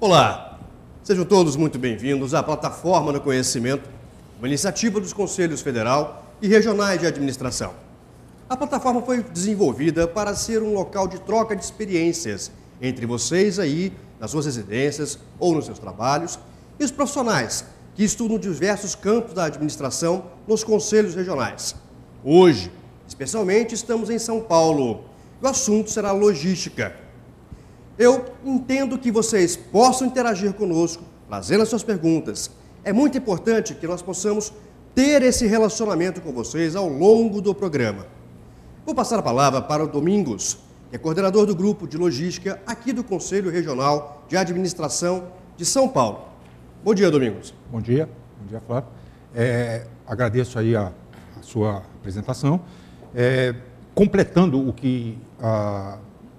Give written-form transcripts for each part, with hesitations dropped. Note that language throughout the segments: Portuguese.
Olá, sejam todos muito bem-vindos à Plataforma do Conhecimento, uma iniciativa dos Conselhos Federal e Regionais de Administração. A plataforma foi desenvolvida para ser um local de troca de experiências entre vocês aí, nas suas residências ou nos seus trabalhos, e os profissionais que estudam diversos campos da administração nos conselhos regionais. Hoje, especialmente, estamos em São Paulo. O assunto será logística. Eu entendo que vocês possam interagir conosco, trazendo as suas perguntas. É muito importante que nós possamos ter esse relacionamento com vocês ao longo do programa. Vou passar a palavra para o Domingos, que é coordenador do grupo de logística aqui do Conselho Regional de Administração de São Paulo. Bom dia, Domingos. Bom dia Flávio. Agradeço aí a sua apresentação. Completando o que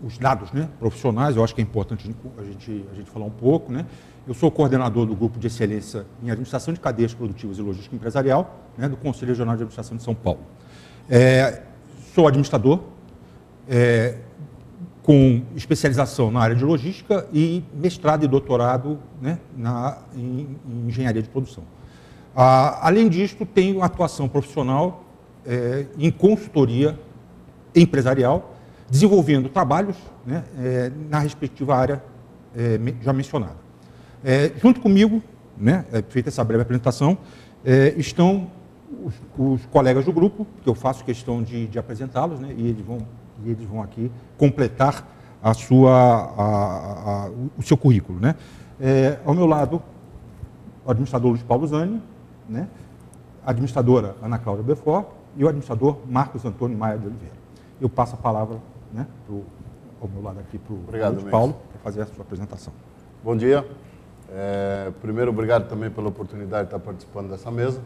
os dados, né, profissionais, eu acho que é importante a gente falar um pouco, né? Eu sou coordenador do grupo de excelência em administração de cadeias produtivas e logística empresarial, né, do Conselho Regional de Administração de São Paulo. Sou administrador, com especialização na área de logística e mestrado e doutorado, né, em engenharia de produção. Além disso, tenho atuação profissional em consultoria empresarial, desenvolvendo trabalhos, né, na respectiva área já mencionada. Junto comigo, né, feita essa breve apresentação, estão os colegas do grupo, que eu faço questão de apresentá-los, né, e eles vão aqui completar o seu currículo, né. Ao meu lado, o administrador Luiz Paulo Zani, né, a administradora Ana Cláudia Beaufort e o administrador Marcos Antônio Maia de Oliveira. Eu passo a palavra, né, ao meu lado aqui para o Luiz Paulo, para fazer a sua apresentação. Bom dia. Primeiro, obrigado também pela oportunidade de estar participando dessa mesa.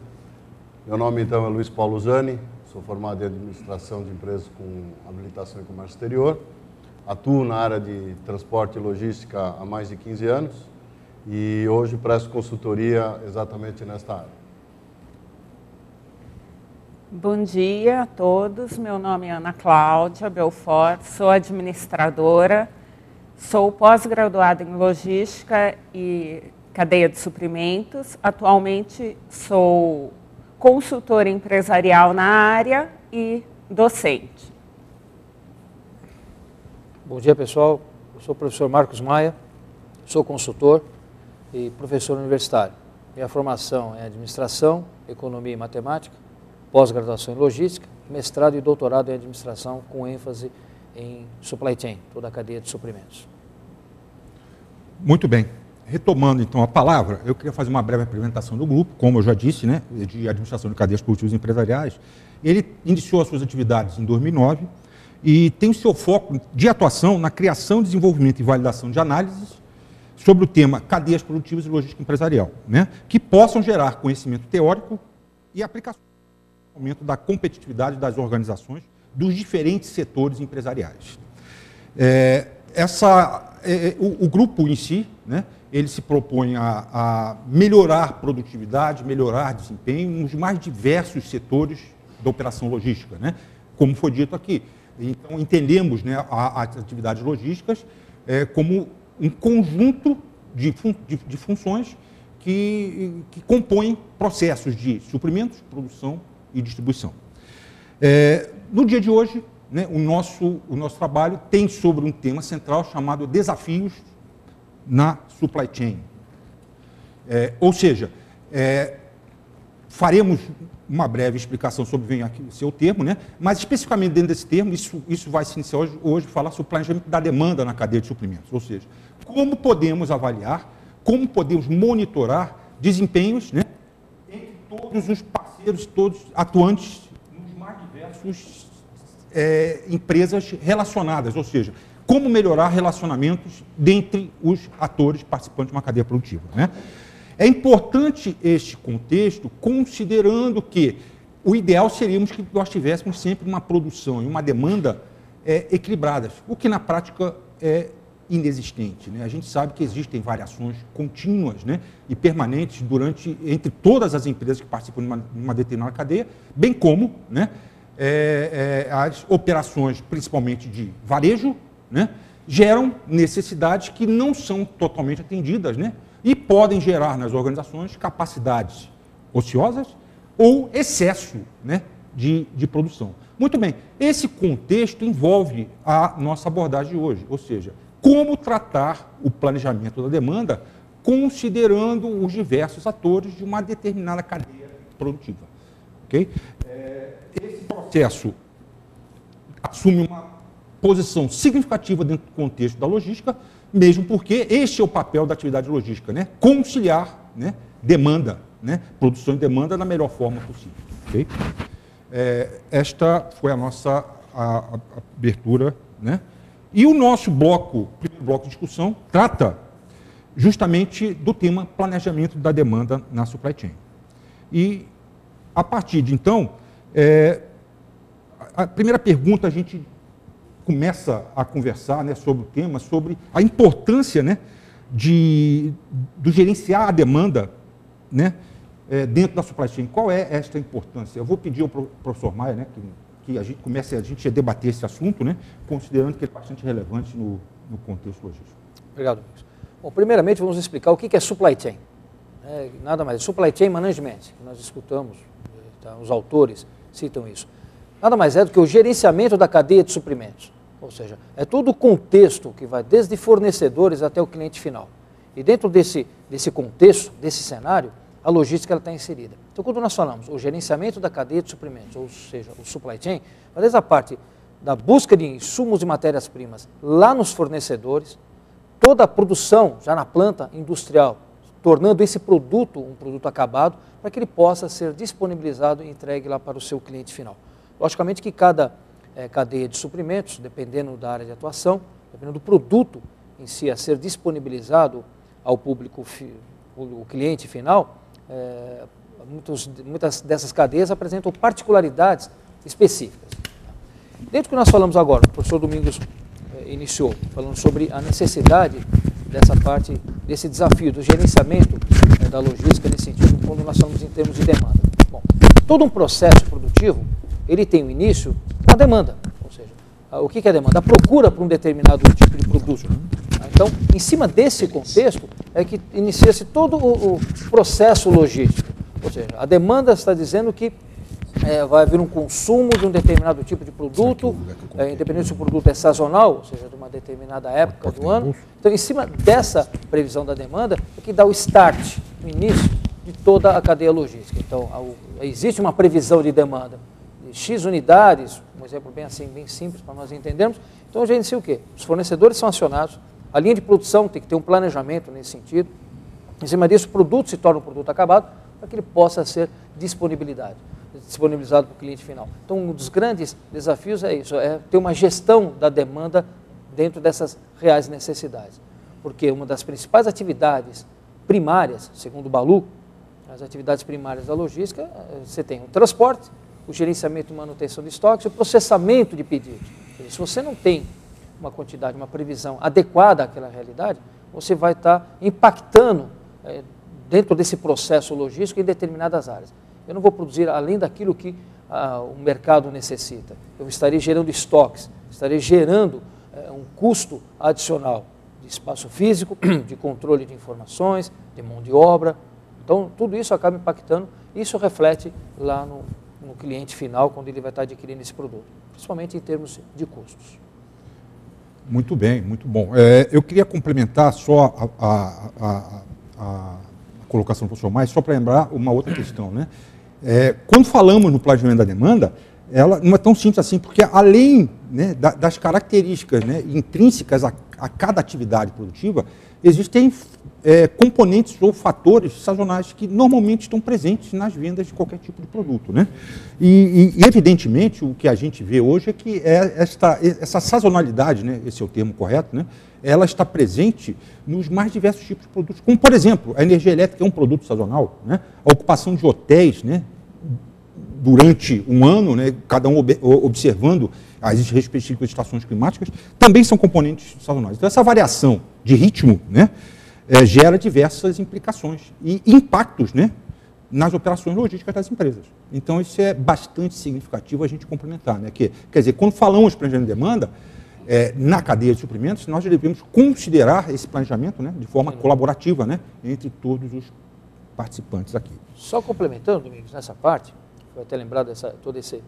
Meu nome, então, é Luiz Paulo Zani, sou formado em Administração de Empresas com habilitação em Comércio Exterior. Atuo na área de transporte e logística há mais de 15 anos e hoje presto consultoria exatamente nesta área. Bom dia a todos, meu nome é Ana Cláudia Beaufort, sou administradora, sou pós-graduada em logística e cadeia de suprimentos, atualmente sou consultora empresarial na área e docente. Bom dia, pessoal. Eu sou o professor Marcos Maia, sou consultor e professor universitário. Minha formação é administração, economia e matemática, pós-graduação em logística, mestrado e doutorado em administração com ênfase em supply chain, toda a cadeia de suprimentos. Muito bem. Retomando, então, a palavra, eu queria fazer uma breve apresentação do grupo, como eu já disse, né, de administração de cadeias produtivas empresariais. Ele iniciou as suas atividades em 2009 e tem o seu foco de atuação na criação, desenvolvimento e validação de análises sobre o tema cadeias produtivas e logística empresarial, né, que possam gerar conhecimento teórico e aplicação no aumento da competitividade das organizações dos diferentes setores empresariais. O grupo em si, né, ele se propõe a melhorar a produtividade, melhorar desempenho nos mais diversos setores da operação logística, né, como foi dito aqui. Então, entendemos, né, as atividades logísticas como um conjunto de funções que compõem processos de suprimentos, produção e distribuição. No dia de hoje, né, o nosso trabalho tem sobre um tema central chamado desafios na supply chain. Ou seja, faremos uma breve explicação sobre vem aqui o seu termo, né, mas especificamente dentro desse termo, isso vai se iniciar hoje falar sobre o planejamento da demanda na cadeia de suprimentos. Ou seja, como podemos avaliar, como podemos monitorar desempenhos, né, entre todos os parceiros, todos atuantes nos mais diversos empresas relacionadas, ou seja, como melhorar relacionamentos dentre os atores participantes de uma cadeia produtiva, né? É importante este contexto, considerando que o ideal seria que nós tivéssemos sempre uma produção e uma demanda equilibradas, o que na prática é inexistente, né? A gente sabe que existem variações contínuas, né, e permanentes entre todas as empresas que participam de uma determinada cadeia, bem como, né, as operações, principalmente de varejo, né, geram necessidades que não são totalmente atendidas, né? E podem gerar nas organizações capacidades ociosas ou excesso, né, de produção. Muito bem, esse contexto envolve a nossa abordagem de hoje, ou seja, como tratar o planejamento da demanda considerando os diversos atores de uma determinada cadeia produtiva. Okay? Esse processo assume uma posição significativa dentro do contexto da logística, mesmo porque este é o papel da atividade logística, né? Conciliar, né, demanda, né, produção e demanda da melhor forma possível. Okay? Esta foi a nossa abertura, né? E o nosso primeiro bloco de discussão, trata justamente do tema planejamento da demanda na supply chain. E, a partir de então, a primeira pergunta, a gente começa a conversar, né, sobre o tema, sobre a importância, né, do gerenciar a demanda, né, dentro da supply chain. Qual é esta importância? Eu vou pedir ao professor Maia, né, que a gente comece a debater esse assunto, né, considerando que ele é bastante relevante no contexto logístico. Obrigado, Luiz. Bom, primeiramente vamos explicar o que é supply chain. Nada mais, supply chain management, que nós escutamos, tá, os autores citam isso. Nada mais é do que o gerenciamento da cadeia de suprimentos. Ou seja, é todo o contexto que vai desde fornecedores até o cliente final. E dentro desse contexto, desse cenário, a logística está inserida. Então, quando nós falamos o gerenciamento da cadeia de suprimentos, ou seja, o supply chain, vai desde a parte da busca de insumos e matérias-primas lá nos fornecedores, toda a produção já na planta industrial, tornando esse produto um produto acabado, para que ele possa ser disponibilizado e entregue lá para o seu cliente final. Logicamente que cada cadeia de suprimentos, dependendo da área de atuação, dependendo do produto em si a ser disponibilizado ao público, o cliente final, muitas dessas cadeias apresentam particularidades específicas. Dentro do que nós falamos agora, o professor Domingos iniciou, falando sobre a necessidade dessa parte, desse desafio do gerenciamento da logística nesse sentido, quando nós falamos em termos de demanda. Bom, todo um processo produtivo, ele tem um início com a demanda, ou seja, o que é a demanda? A procura por um determinado tipo de produto. Então, em cima desse contexto, é que inicia-se todo o processo logístico, ou seja, a demanda está dizendo que vai haver um consumo de um determinado tipo de produto, independente se o produto é sazonal, ou seja, de uma determinada época do ano. Então, em cima dessa previsão da demanda, é que dá o start, o início de toda a cadeia logística. Então, existe uma previsão de demanda de X unidades, um exemplo bem assim, bem simples para nós entendermos. Então, a gente inicia o quê? Os fornecedores são acionados, a linha de produção tem que ter um planejamento nesse sentido. Em cima disso, o produto se torna um produto acabado para que ele possa ser disponibilizado para o cliente final. Então, um dos grandes desafios é isso, é ter uma gestão da demanda dentro dessas reais necessidades. Porque uma das principais atividades primárias, segundo o Balu, as atividades primárias da logística, você tem o transporte, o gerenciamento e manutenção de estoques, o processamento de pedidos. Se você não tem uma quantidade, uma previsão adequada àquela realidade, você vai estar impactando dentro desse processo logístico em determinadas áreas. Eu não vou produzir além daquilo que o mercado necessita. Eu estarei gerando estoques, estarei gerando um custo adicional de espaço físico, de controle de informações, de mão de obra. Então, tudo isso acaba impactando, isso reflete lá no cliente final, quando ele vai estar adquirindo esse produto, principalmente em termos de custos. Muito bem, muito bom. Eu queria complementar só a colocação do professor Maia, só para lembrar uma outra questão, né? Quando falamos no planejamento da demanda, ela não é tão simples assim, porque além, né, das características, né, intrínsecas a cada atividade produtiva, existem componentes ou fatores sazonais que normalmente estão presentes nas vendas de qualquer tipo de produto, né? E evidentemente, o que a gente vê hoje é que essa sazonalidade, né, esse é o termo correto, né, ela está presente nos mais diversos tipos de produtos, como, por exemplo, a energia elétrica é um produto sazonal, né? A ocupação de hotéis, né, durante um ano, né, cada um observando as respectivas estações climáticas, também são componentes sazonais. Então, essa variação de ritmo, né, gera diversas implicações e impactos, né, nas operações logísticas das empresas. Então, isso é bastante significativo a gente complementar, né? Quer dizer, quando falamos de planejamento de demanda, na cadeia de suprimentos, nós devemos considerar esse planejamento, né, de forma colaborativa, né, entre todos os participantes aqui. Só complementando, Domingos, nessa parte, foi até lembrado todo esse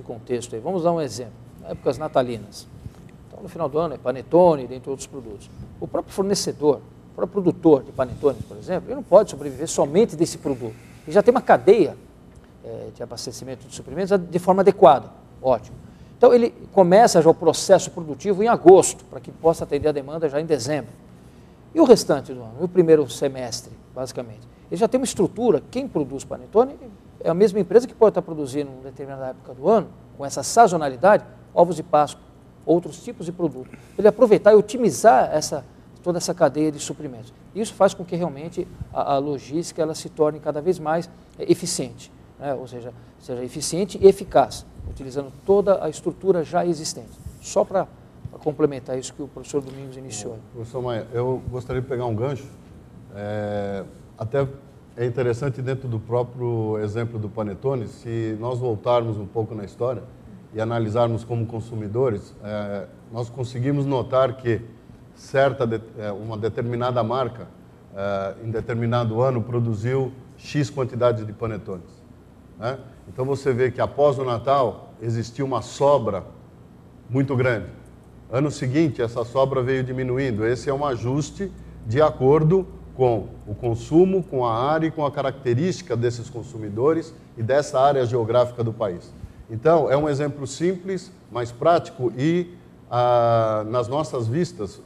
contexto aí. Vamos dar um exemplo. Épocas natalinas. Então, no final do ano é panetone, dentre outros produtos. O próprio fornecedor, o próprio produtor de panetone, por exemplo, ele não pode sobreviver somente desse produto. Ele já tem uma cadeia de abastecimento de suprimentos de forma adequada. Ótimo. Então, ele começa já o processo produtivo em agosto, para que possa atender a demanda já em dezembro. E o restante do ano, o primeiro semestre, basicamente. Ele já tem uma estrutura, quem produz panetone é a mesma empresa que pode estar produzindo em determinada época do ano, com essa sazonalidade, ovos de Páscoa, outros tipos de produto. Ele aproveitar e otimizar toda essa cadeia de suprimentos. Isso faz com que realmente a logística ela se torne cada vez mais eficiente, né? Ou seja, seja eficiente e eficaz, utilizando toda a estrutura já existente. Só para complementar isso que o professor Domingos iniciou. Professor Maia, eu gostaria de pegar um gancho, até é interessante dentro do próprio exemplo do panetone, se nós voltarmos um pouco na história e analisarmos como consumidores, nós conseguimos notar que uma determinada marca, em determinado ano, produziu X quantidade de panetones, né? Então você vê que após o Natal existia uma sobra muito grande. Ano seguinte, essa sobra veio diminuindo. Esse é um ajuste de acordo com o consumo, com a área e com a característica desses consumidores e dessa área geográfica do país. Então, é um exemplo simples, mas prático e, nas nossas vistas,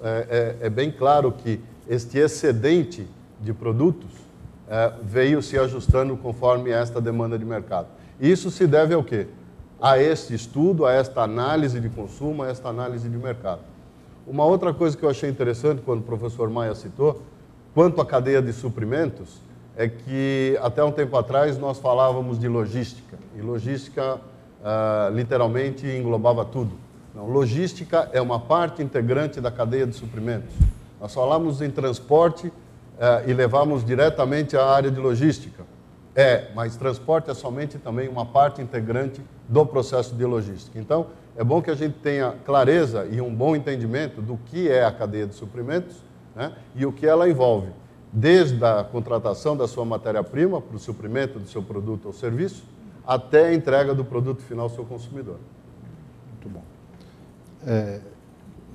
é bem claro que este excedente de produtos veio se ajustando conforme esta demanda de mercado. Isso se deve ao quê? A este estudo, a esta análise de consumo, a esta análise de mercado. Uma outra coisa que eu achei interessante quando o professor Maia citou, quanto à cadeia de suprimentos, é que até um tempo atrás nós falávamos de logística, e logística literalmente englobava tudo. Não, logística é uma parte integrante da cadeia de suprimentos. Nós falamos em transporte e levamos diretamente à área de logística. Mas transporte é somente também uma parte integrante do processo de logística. Então, é bom que a gente tenha clareza e um bom entendimento do que é a cadeia de suprimentos, né, e o que ela envolve, desde a contratação da sua matéria-prima para o suprimento do seu produto ou serviço, até a entrega do produto final ao seu consumidor. Muito bom.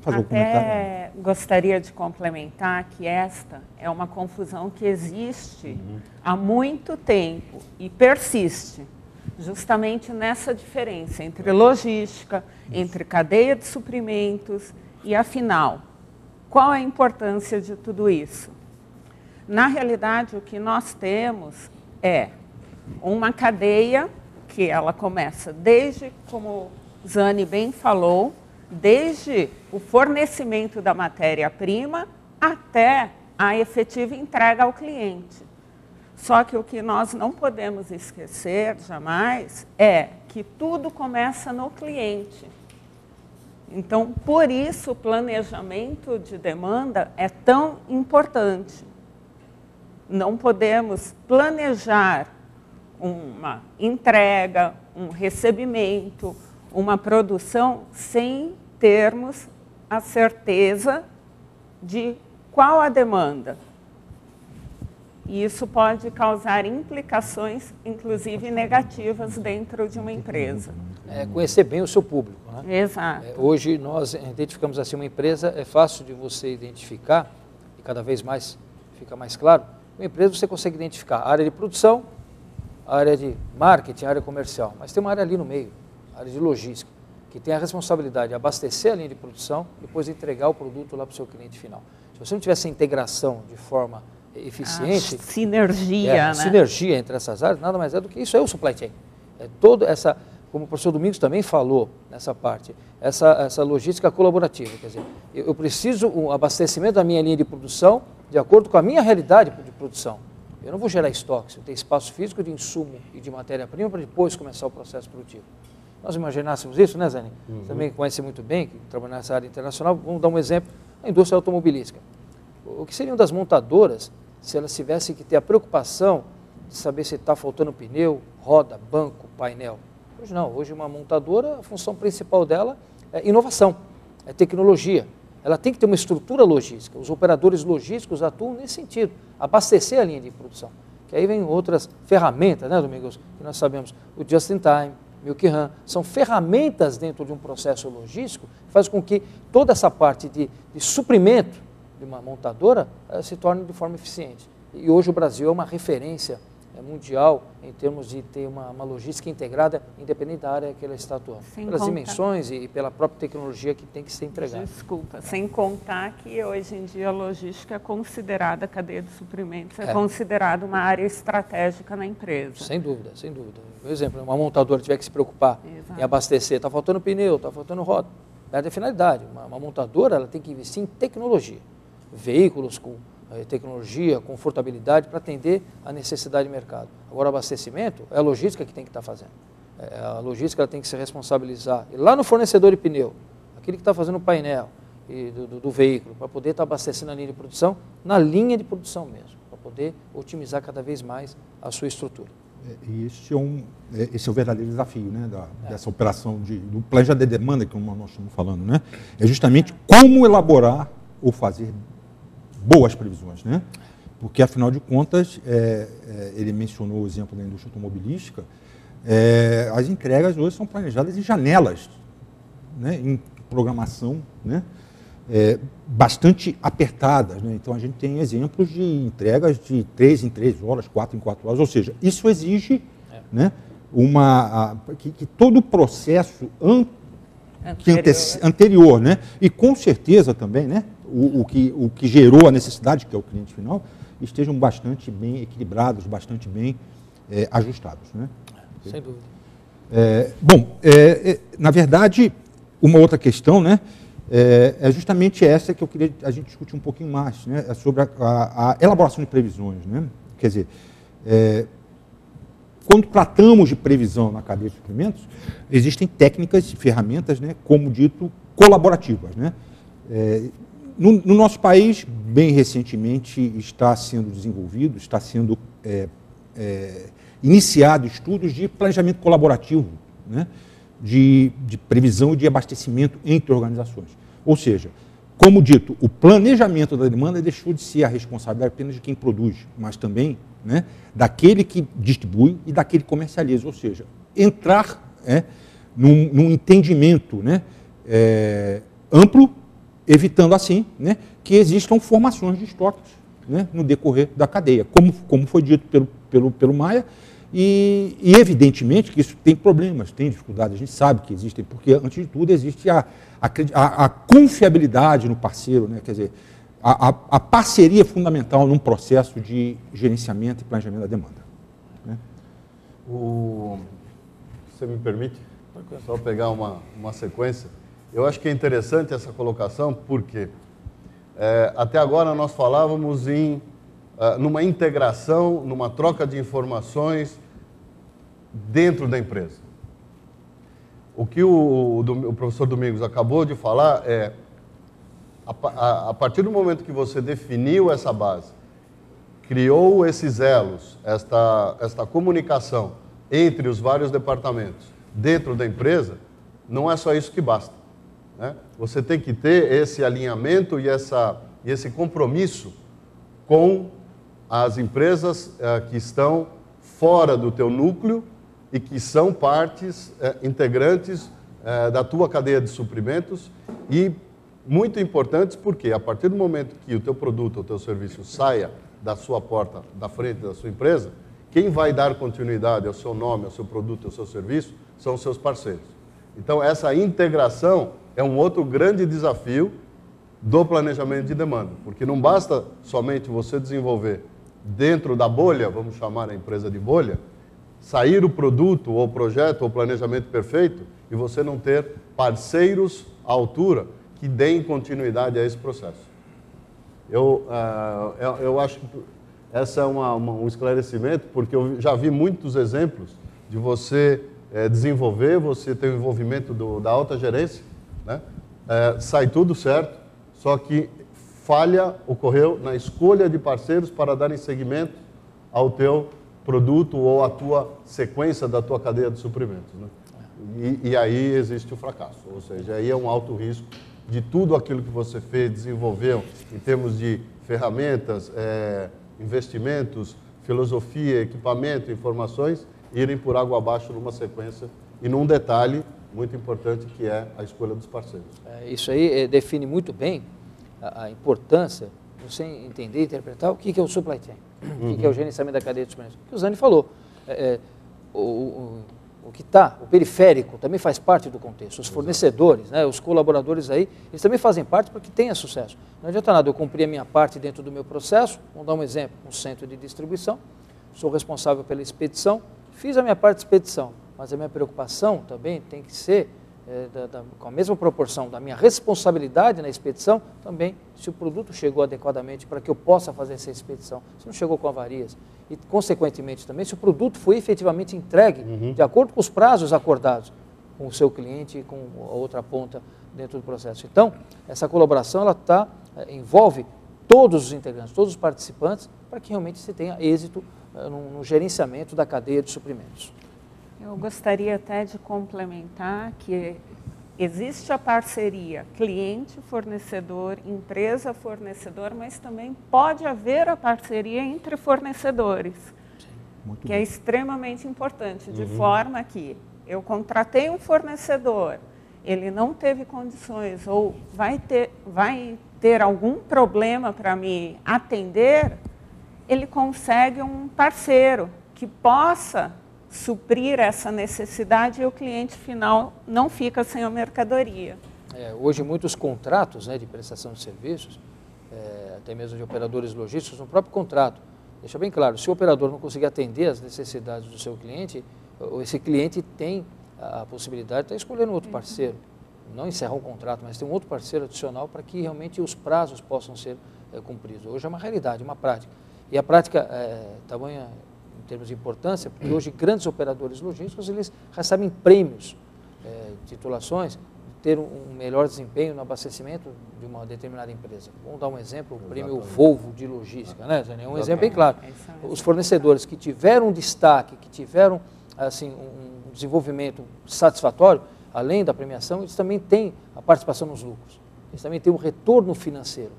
Até gostaria de complementar que esta é uma confusão que existe há muito tempo e persiste, justamente nessa diferença entre logística, entre cadeia de suprimentos e, afinal, qual a importância de tudo isso? Na realidade, o que nós temos é uma cadeia que ela começa desde, como Zani bem falou, desde o fornecimento da matéria-prima até a efetiva entrega ao cliente. Só que o que nós não podemos esquecer jamais é que tudo começa no cliente. Então, por isso, o planejamento de demanda é tão importante. Não podemos planejar uma entrega, um recebimento, uma produção sem termos a certeza de qual a demanda. E isso pode causar implicações, inclusive negativas, dentro de uma empresa. Conhecer bem o seu público, né? Exato. Hoje nós identificamos assim uma empresa, é fácil de você identificar, e cada vez mais fica mais claro, uma empresa você consegue identificar a área de produção, a área de marketing, a área comercial, mas tem uma área ali no meio, a área de logística, que tem a responsabilidade de abastecer a linha de produção e depois entregar o produto lá para o seu cliente final. Se você não tiver essa integração de forma eficiente, sinergia, né? Sinergia entre essas áreas, nada mais é do que isso, é o supply chain. É toda essa, como o professor Domingos também falou nessa parte, essa logística colaborativa, quer dizer, eu preciso um abastecimento da minha linha de produção de acordo com a minha realidade de produção. Eu não vou gerar estoques, eu tenho espaço físico de insumo e de matéria-prima para depois começar o processo produtivo. Nós imaginássemos isso, né, Zani? Você também conhece muito bem, que trabalha nessa área internacional. Vamos dar um exemplo, a indústria automobilística. O que seriam das montadoras se elas tivessem que ter a preocupação de saber se está faltando pneu, roda, banco, painel? Hoje não, hoje uma montadora, a função principal dela é inovação. é tecnologia. Ela tem que ter uma estrutura logística. Os operadores logísticos atuam nesse sentido, abastecer a linha de produção. Que aí vem outras ferramentas, né, Domingos, que nós sabemos, o Just-in-Time, Milk Run, são ferramentas dentro de um processo logístico que faz com que toda essa parte de suprimento de uma montadora se torne de forma eficiente. E hoje o Brasil é uma referência mundial em termos de ter uma logística integrada, independente da área que ela está atuando. Pelas dimensões e pela própria tecnologia que tem que ser empregada. Desculpa, sem contar que hoje em dia a logística é considerada, a cadeia de suprimentos, é considerada uma área estratégica na empresa. Sem dúvida, sem dúvida. Por exemplo, uma montadora tiver que se preocupar em abastecer, está faltando pneu, está faltando roda, perde a finalidade. Uma montadora ela tem que investir em tecnologia, veículos com tecnologia, confortabilidade para atender a necessidade de mercado. Agora, o abastecimento é a logística que tem que estar fazendo. A logística ela tem que se responsabilizar. E lá no fornecedor de pneu, aquele que está fazendo o painel do veículo, para poder estar abastecendo a linha de produção, na linha de produção mesmo, para poder otimizar cada vez mais a sua estrutura. E esse é o verdadeiro desafio, né, dessa operação do planejamento de demanda, que nós estamos falando, né? É justamente como elaborar ou fazer boas previsões, né? Porque, afinal de contas, ele mencionou o exemplo da indústria automobilística, as entregas hoje são planejadas em janelas, né? Em programação, né? Bastante apertadas, né? Então, a gente tem exemplos de entregas de 3 em 3 horas, 4 em 4 horas, ou seja, isso exige né, que todo o processo anterior, né? E com certeza também, né? O que gerou a necessidade, que é o cliente final, estejam bastante bem equilibrados, bastante bem ajustados. Né? Sem dúvida. Na verdade, uma outra questão, né, é justamente essa que eu queria a gente discutir um pouquinho mais, né, sobre a elaboração de previsões. Né? Quer dizer, quando tratamos de previsão na cadeia de suprimentos, existem técnicas e ferramentas, né, como dito, colaborativas. Né? No nosso país, bem recentemente, está sendo desenvolvido, está sendo iniciado estudos de planejamento colaborativo, né, de previsão e de abastecimento entre organizações. Ou seja, como dito, o planejamento da demanda deixou de ser a responsabilidade apenas de quem produz, mas também, né, daquele que distribui e daquele que comercializa. Ou seja, entrar num entendimento, né, amplo, evitando assim, né, que existam formações de estoques, né, no decorrer da cadeia, como foi dito pelo Maia, e evidentemente que isso tem problemas, tem dificuldades, a gente sabe que existem, porque antes de tudo existe a confiabilidade no parceiro, né, quer dizer, a parceria é fundamental num processo de gerenciamento e planejamento da demanda. Né? Você me permite? Só pegar uma sequência. Eu acho que é interessante essa colocação, porque até agora nós falávamos numa integração, numa troca de informações dentro da empresa. O que o professor Domingos acabou de falar a partir do momento que você definiu essa base, criou esses elos, esta comunicação entre os vários departamentos dentro da empresa, não é só isso que basta. Né? Você tem que ter esse alinhamento e esse compromisso com as empresas que estão fora do teu núcleo e que são partes integrantes da tua cadeia de suprimentos e muito importantes porque a partir do momento que o teu produto ou o teu serviço saia da sua porta, da frente da sua empresa, quem vai dar continuidade ao seu nome, ao seu produto, ao seu serviço, são os seus parceiros. Então, essa integração é um outro grande desafio do planejamento de demanda, porque não basta somente você desenvolver dentro da bolha, vamos chamar a empresa de bolha, sair o produto ou projeto ou planejamento perfeito e você não ter parceiros à altura que deem continuidade a esse processo. Eu acho que essa é um esclarecimento, porque eu já vi muitos exemplos de você desenvolver, você ter o envolvimento da alta gerência, né? Sai tudo certo, só que falha ocorreu na escolha de parceiros para darem seguimento ao teu produto ou à tua sequência da tua cadeia de suprimentos. Né? E aí existe o fracasso, ou seja, aí é um alto risco de tudo aquilo que você fez, desenvolveu, em termos de ferramentas, investimentos, filosofia, equipamento, informações, irem por água abaixo numa sequência e num detalhe muito importante que é a escolha dos parceiros. Isso aí define muito bem a importância de você entender e interpretar o que é o supply chain, o que é o gerenciamento da cadeia de suprimentos. O que o Zani falou, o que está, o periférico também faz parte do contexto, os fornecedores, né, os colaboradores aí, eles também fazem parte para que tenha sucesso. Não adianta nada eu cumprir a minha parte dentro do meu processo, vamos dar um exemplo, um centro de distribuição, sou responsável pela expedição, fiz a minha parte de expedição, mas a minha preocupação também tem que ser, com a mesma proporção da minha responsabilidade na expedição, também se o produto chegou adequadamente para que eu possa fazer essa expedição, se não chegou com avarias. E, consequentemente, também se o produto foi efetivamente entregue de acordo com os prazos acordados com o seu cliente e com a outra ponta dentro do processo. Então, essa colaboração ela envolve todos os integrantes, todos os participantes, para que realmente se tenha êxito no gerenciamento da cadeia de suprimentos. Eu gostaria até de complementar que existe a parceria cliente-fornecedor, empresa-fornecedor, mas também pode haver a parceria entre fornecedores, que é extremamente importante, de forma que eu contratei um fornecedor, ele não teve condições ou vai ter algum problema para me atender, ele consegue um parceiro que possa suprir essa necessidade e o cliente final não fica sem a mercadoria. Hoje muitos contratos, né, de prestação de serviços, até mesmo de operadores logísticos, no próprio contrato, deixa bem claro, se o operador não conseguir atender às necessidades do seu cliente, esse cliente tem a possibilidade de estar escolhendo outro parceiro, não encerrar um contrato, mas ter um outro parceiro adicional para que realmente os prazos possam ser cumpridos. Hoje é uma realidade, uma prática. E a prática tamanha em termos de importância, porque hoje grandes operadores logísticos eles recebem prêmios, titulações, ter um melhor desempenho no abastecimento de uma determinada empresa. Vamos dar um exemplo, o prêmio Volvo de logística, né, Zani? É um exemplo bem claro. Os fornecedores que tiveram destaque, que tiveram assim, um desenvolvimento satisfatório, além da premiação, eles também têm a participação nos lucros. Eles também têm um retorno financeiro.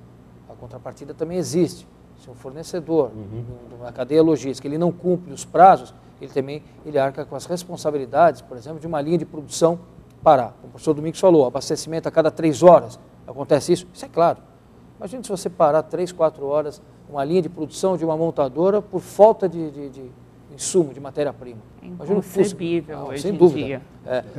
A contrapartida também existe. Se um fornecedor, na cadeia logística, ele não cumpre os prazos, ele arca com as responsabilidades, por exemplo, de uma linha de produção parar. Como o professor Domingos falou, abastecimento a cada 3 horas. Acontece isso? Isso é claro. Imagine se você parar 3, 4 horas uma linha de produção de uma montadora por falta de insumo, de matéria-prima. É inconcebível hoje sem em dúvida. dia.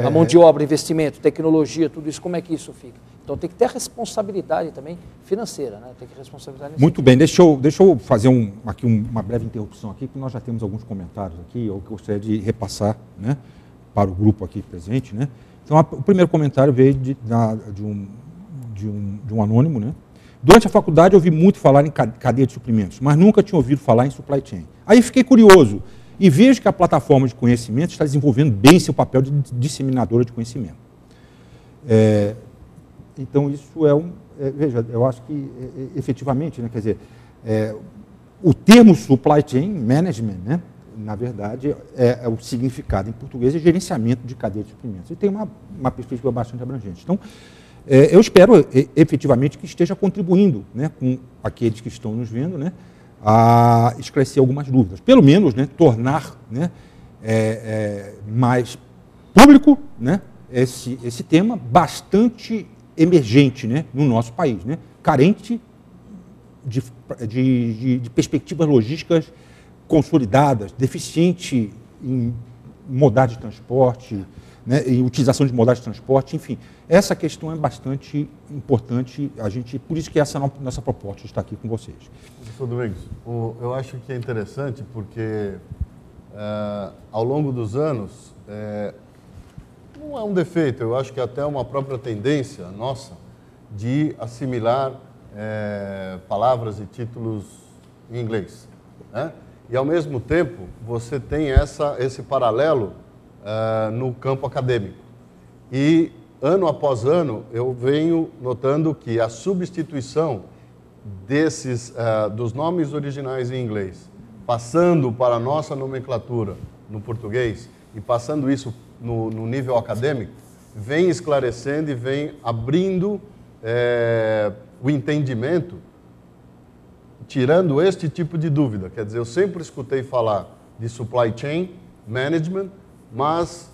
A mão de obra, investimento, tecnologia, tudo isso, como é que isso fica? Então tem que ter responsabilidade também financeira, né? Tem que responsabilidade. Muito bem, deixa eu fazer uma breve interrupção aqui, porque nós já temos alguns comentários aqui, eu gostaria de repassar, né, para o grupo aqui presente, né? Então, o primeiro comentário veio de um anônimo, né? Durante a faculdade eu ouvi muito falar em cadeia de suprimentos, mas nunca tinha ouvido falar em supply chain. Aí fiquei curioso e vejo que a plataforma de conhecimento está desenvolvendo bem seu papel de disseminadora de conhecimento. Então, isso veja, eu acho que, efetivamente, né, quer dizer, o termo supply chain management, né, na verdade, o significado em português é gerenciamento de cadeia de suprimentos. E tem uma perspectiva bastante abrangente. Então, eu espero, efetivamente, que esteja contribuindo, né, com aqueles que estão nos vendo, né, a esclarecer algumas dúvidas. Pelo menos, né, tornar, né, mais público, né, esse tema bastante emergente, né, no nosso país, né, carente de perspectivas logísticas consolidadas, deficiente em modalidade de transporte, né, em utilização de modalidade de transporte, enfim. Essa questão é bastante importante, por isso que essa nossa proposta está aqui com vocês. Professor Domingos, eu acho que é interessante porque, ao longo dos anos, não é um defeito, eu acho que é até uma própria tendência nossa de assimilar palavras e títulos em inglês, né? E, ao mesmo tempo, você tem esse paralelo no campo acadêmico. E, ano após ano, eu venho notando que a substituição dos nomes originais em inglês, passando para a nossa nomenclatura no português e passando isso no nível acadêmico, vem esclarecendo e vem abrindo o entendimento, tirando este tipo de dúvida. Quer dizer, eu sempre escutei falar de supply chain management, mas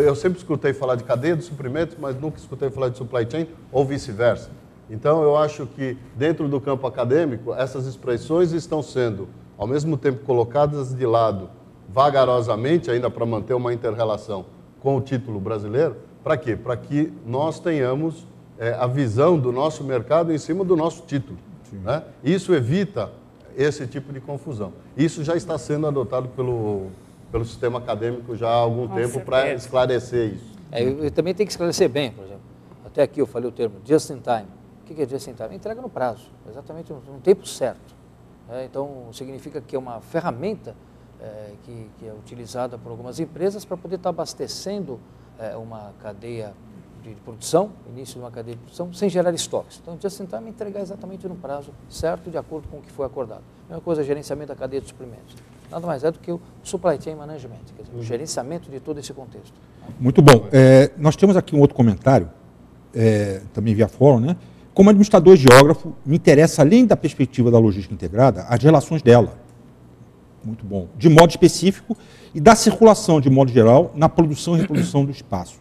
eu sempre escutei falar de cadeia de suprimentos, mas nunca escutei falar de supply chain ou vice-versa. Então, eu acho que dentro do campo acadêmico, essas expressões estão sendo, ao mesmo tempo, colocadas de lado vagarosamente, ainda para manter uma inter-relação com o título brasileiro. Para quê? Para que nós tenhamos a visão do nosso mercado em cima do nosso título. Né? Isso evita esse tipo de confusão. Isso já está sendo adotado pelo sistema acadêmico já há algum tempo para esclarecer isso. Eu também tenho que esclarecer bem, por exemplo. Até aqui eu falei o termo just in time. O que é just in time? Entrega no prazo, exatamente no tempo certo. Então, significa que é uma ferramenta que é utilizada por algumas empresas para poder estar abastecendo uma cadeia de produção, início de uma cadeia de produção, sem gerar estoques. Então, just in time é entregar exatamente no prazo certo, de acordo com o que foi acordado. A mesma coisa, gerenciamento da cadeia de suprimentos. Nada mais é do que o supply chain management, quer dizer, o gerenciamento de todo esse contexto. Muito bom. Nós temos aqui um outro comentário, também via fórum, né? Como administrador e geógrafo, me interessa, além da perspectiva da logística integrada, as relações dela. Muito bom. De modo específico e da circulação, de modo geral, na produção e reprodução do espaço.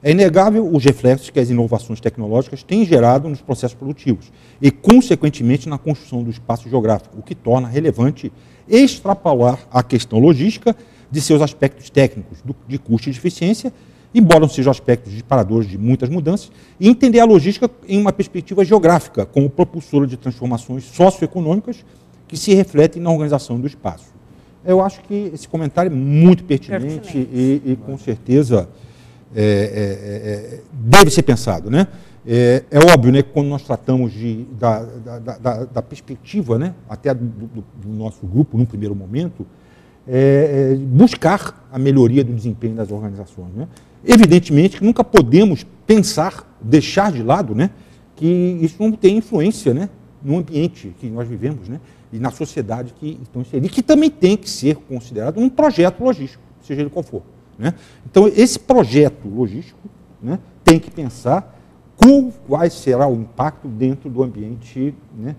É inegável os reflexos que as inovações tecnológicas têm gerado nos processos produtivos e, consequentemente, na construção do espaço geográfico, o que torna relevante extrapolar a questão logística de seus aspectos técnicos, de custo e de eficiência, embora não sejam aspectos disparadores de muitas mudanças, e entender a logística em uma perspectiva geográfica, como propulsora de transformações socioeconômicas que se refletem na organização do espaço. Eu acho que esse comentário é muito pertinente. E com certeza, deve ser pensado, né? É óbvio, né, que quando nós tratamos da perspectiva, né, até do nosso grupo, num primeiro momento, buscar a melhoria do desempenho das organizações. Né? Evidentemente que nunca podemos deixar de lado, né, que isso não tem influência, né, no ambiente que nós vivemos, né, e na sociedade que estão inseridos, que também tem que ser considerado um projeto logístico, seja ele qual for. Né? Então, esse projeto logístico, né, tem que pensar qual será o impacto dentro do ambiente, né,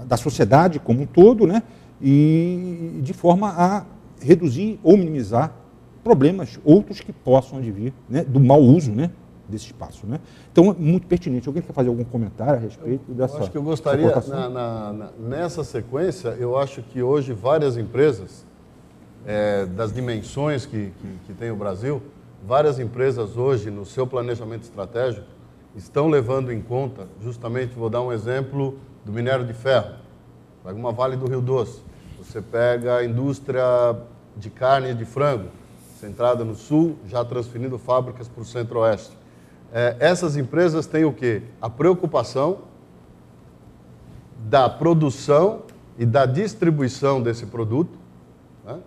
da sociedade como um todo, né, e de forma a reduzir ou minimizar problemas outros que possam advir, né, do mau uso, né, desse espaço. Né? Então, é muito pertinente. Alguém quer fazer algum comentário a respeito dessa? Eu acho que eu gostaria, nessa sequência, eu acho que hoje várias empresas, das dimensões que tem o Brasil, várias empresas hoje, no seu planejamento estratégico, estão levando em conta, justamente, vou dar um exemplo do minério de ferro. Pega uma Vale do Rio Doce, você pega a indústria de carne e de frango, centrada no sul, já transferindo fábricas para o centro-oeste. Essas empresas têm o quê? A preocupação da produção e da distribuição desse produto, né,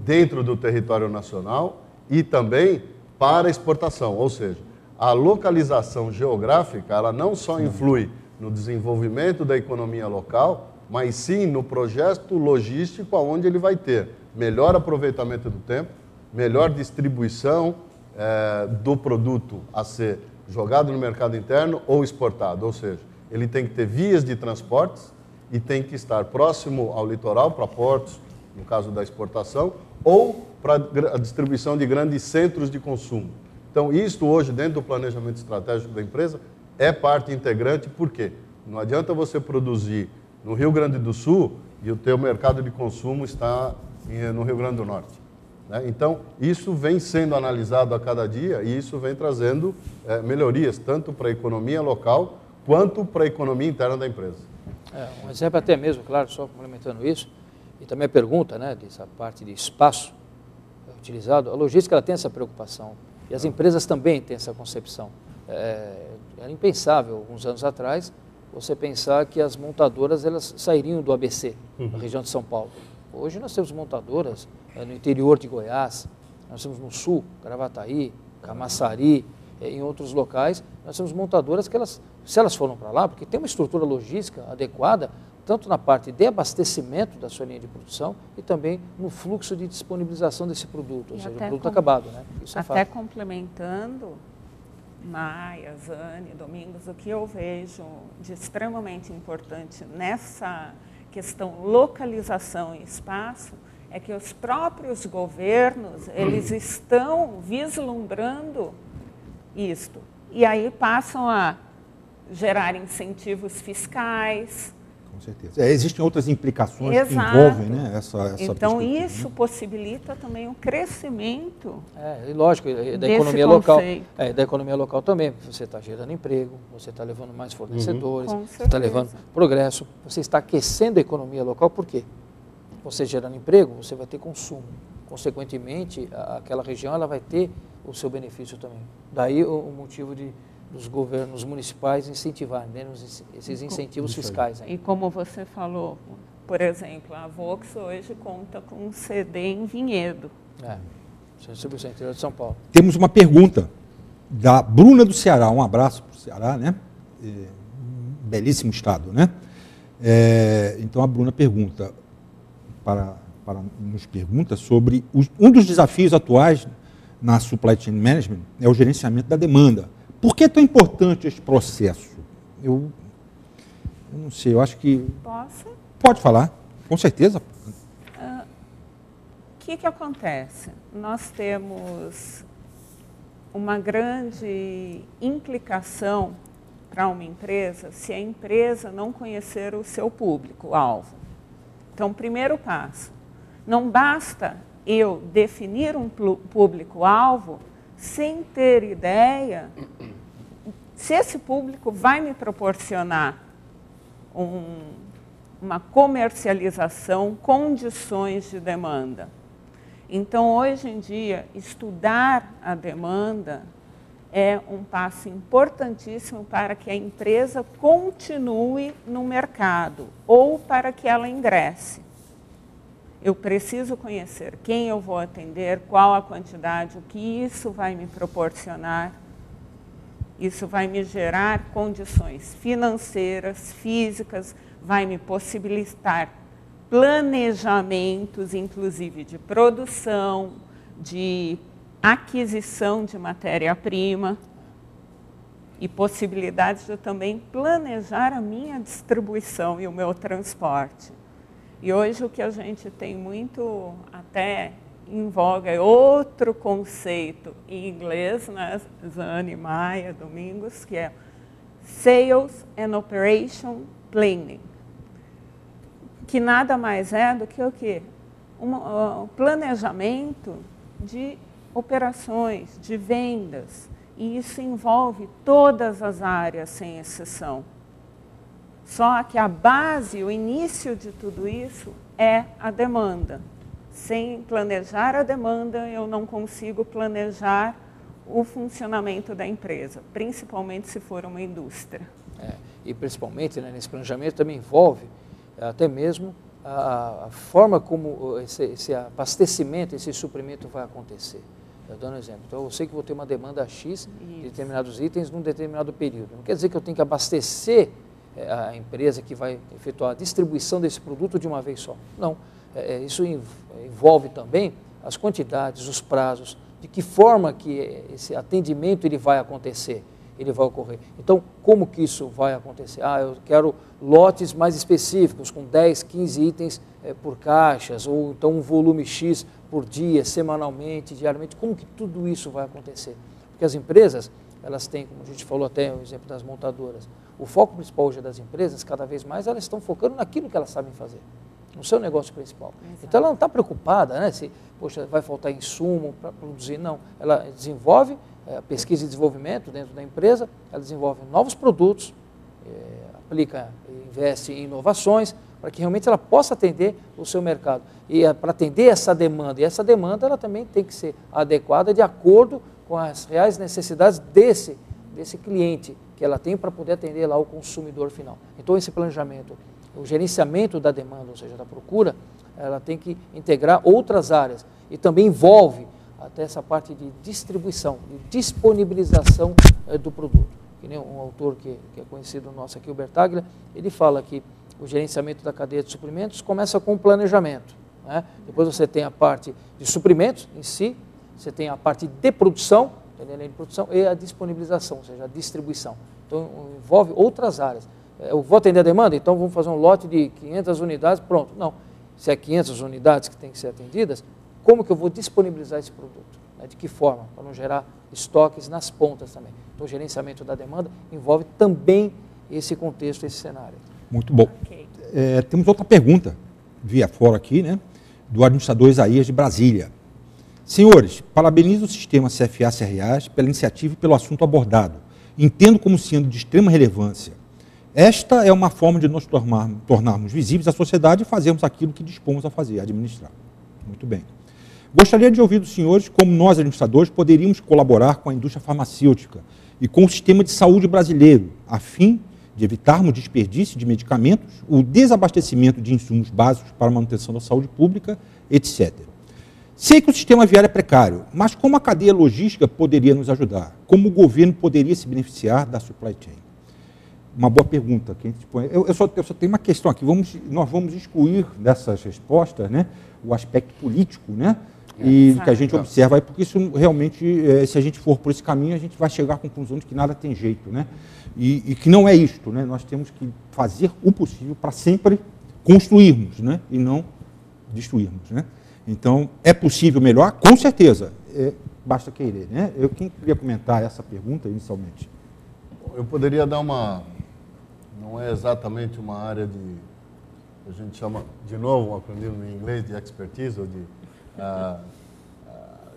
dentro do território nacional e também para exportação, ou seja, a localização geográfica, ela não só influi no desenvolvimento da economia local, mas sim no projeto logístico, onde ele vai ter melhor aproveitamento do tempo, melhor distribuição do produto a ser jogado no mercado interno ou exportado. Ou seja, ele tem que ter vias de transportes e tem que estar próximo ao litoral, para portos, no caso da exportação, ou para a distribuição de grandes centros de consumo. Então, isso hoje, dentro do planejamento estratégico da empresa, é parte integrante. Por quê? Não adianta você produzir no Rio Grande do Sul e o teu mercado de consumo está no Rio Grande do Norte. Né? Então, isso vem sendo analisado a cada dia e isso vem trazendo melhorias, tanto para a economia local, quanto para a economia interna da empresa. Um exemplo até mesmo, claro, só complementando isso, e também a pergunta, né, dessa parte de espaço utilizado, a logística ela tem essa preocupação e as empresas também têm essa concepção. Era impensável, alguns anos atrás, você pensar que as montadoras elas sairiam do ABC, na região de São Paulo. Hoje nós temos montadoras no interior de Goiás, nós temos no sul, Gravataí, Camaçari, em outros locais, nós temos montadoras que se elas foram para lá, porque tem uma estrutura logística adequada, tanto na parte de abastecimento da sua linha de produção e também no fluxo de disponibilização desse produto, ou seja, o produto acabado. Né? Isso até complementando, Maia, Zani, Domingos, o que eu vejo de extremamente importante nessa questão localização e espaço é que os próprios governos, eles estão vislumbrando isto. E aí passam a gerar incentivos fiscais. Com certeza. Existem outras implicações Exato. que envolvem, né, essa então, perspectiva, isso né? possibilita também o crescimento E lógico, da economia local. Da economia local também. Você está gerando emprego, você está levando mais fornecedores, você está levando progresso, você está aquecendo a economia local. Por quê? Você gerando emprego, você vai ter consumo. Consequentemente, aquela região ela vai ter o seu benefício também. Daí o motivo dos governos municipais incentivarem, né, esses incentivos fiscais. Aí. E como você falou, por exemplo, a Vox hoje conta com um CD em Vinhedo. Distribuição interior de São Paulo. Temos uma pergunta da Bruna do Ceará. Um abraço para o Ceará, né? Belíssimo estado, né? Então a Bruna pergunta nos pergunta sobre um dos desafios atuais na supply chain management é o gerenciamento da demanda. Por que é tão importante este processo? Eu não sei, eu acho que... Posso? Pode falar, com certeza. O que acontece? Nós temos uma grande implicação para uma empresa se a empresa não conhecer o seu público-alvo. Então, primeiro passo, não basta eu definir um público-alvo sem ter ideia se esse público vai me proporcionar uma comercialização, condições de demanda. Então, hoje em dia, estudar a demanda é um passo importantíssimo para que a empresa continue no mercado ou para que ela ingresse. Eu preciso conhecer quem eu vou atender, qual a quantidade, o que isso vai me proporcionar. Isso vai me gerar condições financeiras, físicas, vai me possibilitar planejamentos, inclusive de produção, de aquisição de matéria-prima e possibilidades de eu também planejar a minha distribuição e o meu transporte. E hoje o que a gente tem muito até em voga é outro conceito em inglês, né? Zani, Maia, Domingos, que é Sales and Operation Planning, que nada mais é do que o quê? Um planejamento de operações, de vendas, e isso envolve todas as áreas, sem exceção. Só que a base, o início de tudo isso é a demanda. Sem planejar a demanda, eu não consigo planejar o funcionamento da empresa, principalmente se for uma indústria. E principalmente, né, nesse planejamento também envolve até mesmo a forma como esse abastecimento, esse suprimento vai acontecer. Eu dou um exemplo. Então, eu sei que vou ter uma demanda X de determinados itens num determinado período. Não quer dizer que eu tenho que abastecer a empresa que vai efetuar a distribuição desse produto de uma vez só. Não. Isso envolve também as quantidades, os prazos, de que forma que esse atendimento ele vai acontecer, ele vai ocorrer. Então, como que isso vai acontecer? Eu quero lotes mais específicos, com 10, 15 itens por caixas, ou então um volume X por dia, semanalmente, diariamente. Como que tudo isso vai acontecer? Porque as empresas, elas têm, como a gente falou até o exemplo das montadoras, o foco principal hoje das empresas, cada vez mais, elas estão focando naquilo que elas sabem fazer, no seu negócio principal. Exato. Então, ela não está preocupada, né, se vai faltar insumo para produzir, não. Ela desenvolve pesquisa e desenvolvimento dentro da empresa, ela desenvolve novos produtos, aplica, investe em inovações, para que realmente ela possa atender o seu mercado. E para atender essa demanda, e essa demanda ela também tem que ser adequada de acordo com as reais necessidades desse cliente que ela tem para poder atender lá o consumidor final. Então, esse planejamento, o gerenciamento da demanda, ou seja, da procura, ela tem que integrar outras áreas e também envolve até essa parte de distribuição, de disponibilização do produto. Que nem um autor que é conhecido nosso aqui, o Bertaglia, ele fala que o gerenciamento da cadeia de suprimentos começa com o planejamento, né? Depois você tem a parte de suprimentos em si, você tem a parte de produção entendeu? Além de produção, e a disponibilização, ou seja, a distribuição. Então, envolve outras áreas. Eu vou atender a demanda, então vamos fazer um lote de 500 unidades, pronto. Não, se é 500 unidades que têm que ser atendidas, como que eu vou disponibilizar esse produto? De que forma? Para não gerar estoques nas pontas também. Então, o gerenciamento da demanda envolve também esse contexto, esse cenário. Muito bom. Ok. Temos outra pergunta, via fora aqui, né, do administrador Isaías de Brasília. Senhores, parabenizo o sistema CFA-CRAs pela iniciativa e pelo assunto abordado. Entendo como sendo de extrema relevância. Esta é uma forma de nós tornarmos visíveis à sociedade e fazermos aquilo que dispomos a fazer, administrar. Muito bem. Gostaria de ouvir dos senhores como nós, administradores, poderíamos colaborar com a indústria farmacêutica e com o sistema de saúde brasileiro, a fim de evitarmos desperdício de medicamentos, o desabastecimento de insumos básicos para a manutenção da saúde pública, etc. Sei que o sistema viário é precário, mas como a cadeia logística poderia nos ajudar? Como o governo poderia se beneficiar da supply chain? Uma boa pergunta. Que a gente põe. Eu só tenho uma questão aqui. Nós vamos excluir dessas respostas, né, o aspecto político, né, e que a gente observa, porque isso realmente, se a gente for por esse caminho, a gente vai chegar à conclusão de que nada tem jeito, né, e que não é isto, né, nós temos que fazer o possível para sempre construirmos, né, e não destruirmos, né. Então, é possível melhor? Com certeza, basta querer, né. Quem queria comentar essa pergunta inicialmente? Eu poderia dar não é exatamente uma área a gente chama, de novo, um acrônimo em inglês, de expertise, ou de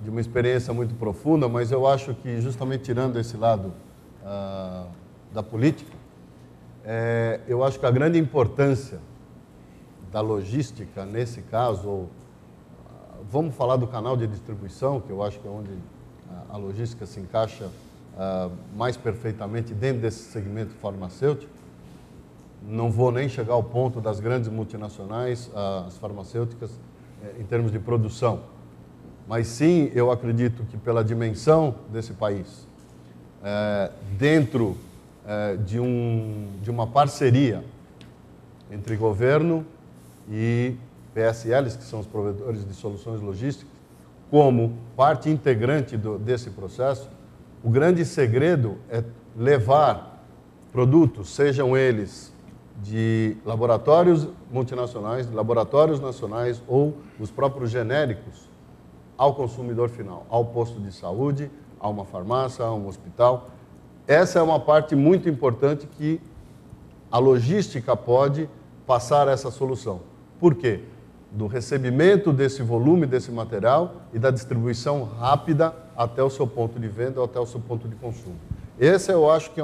uma experiência muito profunda, mas eu acho que justamente tirando esse lado da política, eu acho que a grande importância da logística nesse caso, vamos falar do canal de distribuição, que eu acho que é onde a logística se encaixa mais perfeitamente dentro desse segmento farmacêutico. Não vou nem chegar ao ponto das grandes multinacionais, as farmacêuticas, em termos de produção. Mas sim, eu acredito que pela dimensão desse país, dentro de uma parceria entre governo e PSLs, que são os provedores de soluções logísticas, como parte integrante desse processo, o grande segredo é levar produtos, sejam eles de laboratórios multinacionais, laboratórios nacionais ou os próprios genéricos, ao consumidor final, ao posto de saúde, a uma farmácia, a um hospital. Essa é uma parte muito importante que a logística pode passar essa solução. Por quê? Do recebimento desse volume, desse material e da distribuição rápida até o seu ponto de venda ou até o seu ponto de consumo. Esse eu acho que é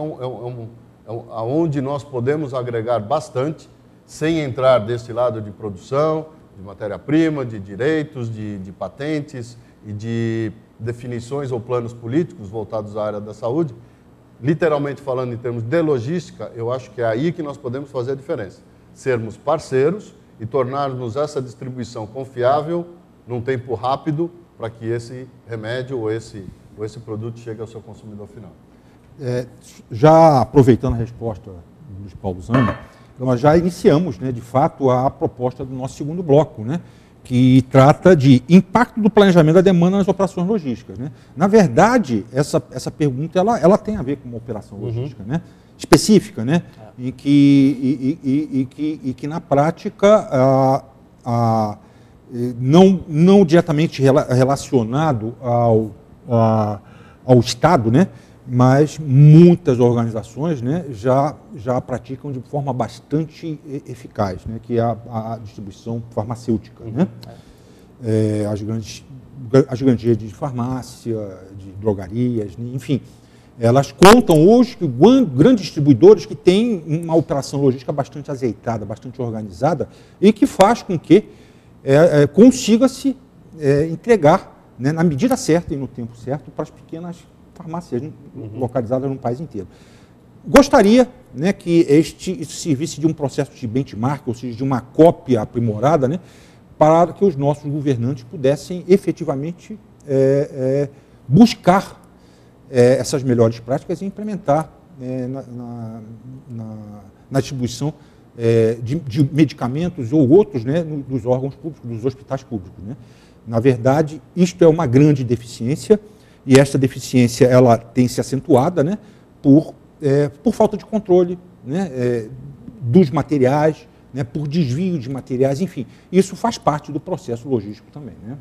onde nós podemos agregar bastante, sem entrar desse lado de produção, de matéria-prima, de direitos, de patentes e de definições ou planos políticos voltados à área da saúde. Literalmente falando em termos de logística, eu acho que é aí que nós podemos fazer a diferença. Sermos parceiros e tornarmos essa distribuição confiável num tempo rápido para que esse remédio ou esse produto chegue ao seu consumidor final. Já aproveitando a resposta do Luiz Paulo Zani, nós já iniciamos, né, de fato, a proposta do nosso segundo bloco, né, que trata de impacto do planejamento da demanda nas operações logísticas, né. Na verdade, essa pergunta ela tem a ver com uma operação logística, né, específica, né, e que na prática não diretamente relacionado ao Estado, né, mas muitas organizações, né, já praticam de forma bastante eficaz, né, que é a distribuição farmacêutica, né? As grandes redes de farmácia, de drogarias, enfim, elas contam hoje com grandes distribuidores que têm uma operação logística bastante azeitada, bastante organizada e que faz com que consiga-se entregar, né, na medida certa e no tempo certo para as pequenas farmácias localizadas no país inteiro. Gostaria, né, que isso servisse de um processo de benchmark, ou seja, de uma cópia aprimorada, né, para que os nossos governantes pudessem efetivamente buscar essas melhores práticas e implementar na distribuição de medicamentos ou outros, né, dos órgãos públicos, dos hospitais públicos, né. Na verdade, isto é uma grande deficiência E essa deficiência ela tem se acentuada, né, por falta de controle, né, dos materiais, né, por desvio de materiais, enfim. Isso faz parte do processo logístico também. Né?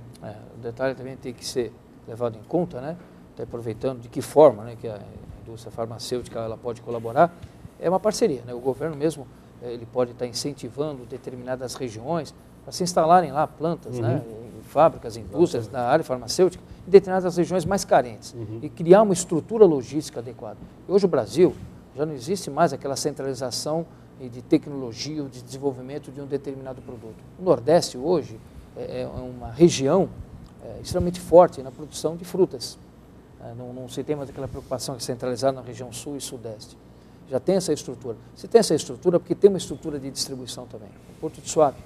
O detalhe também tem que ser levado em conta, né, até aproveitando de que forma, né, que a indústria farmacêutica ela pode colaborar, é uma parceria. Né? O governo mesmo ele pode estar incentivando determinadas regiões para se instalarem lá plantas, né, em fábricas, indústrias da área farmacêutica, em determinadas regiões mais carentes, e criar uma estrutura logística adequada. E hoje o Brasil já não existe mais aquela centralização de tecnologia ou de desenvolvimento de um determinado produto. O Nordeste hoje é uma região extremamente forte na produção de frutas. Não se tem mais aquela preocupação de centralizar na região Sul e Sudeste. Já tem essa estrutura. Se tem essa estrutura, porque tem uma estrutura de distribuição também. O Porto de Suape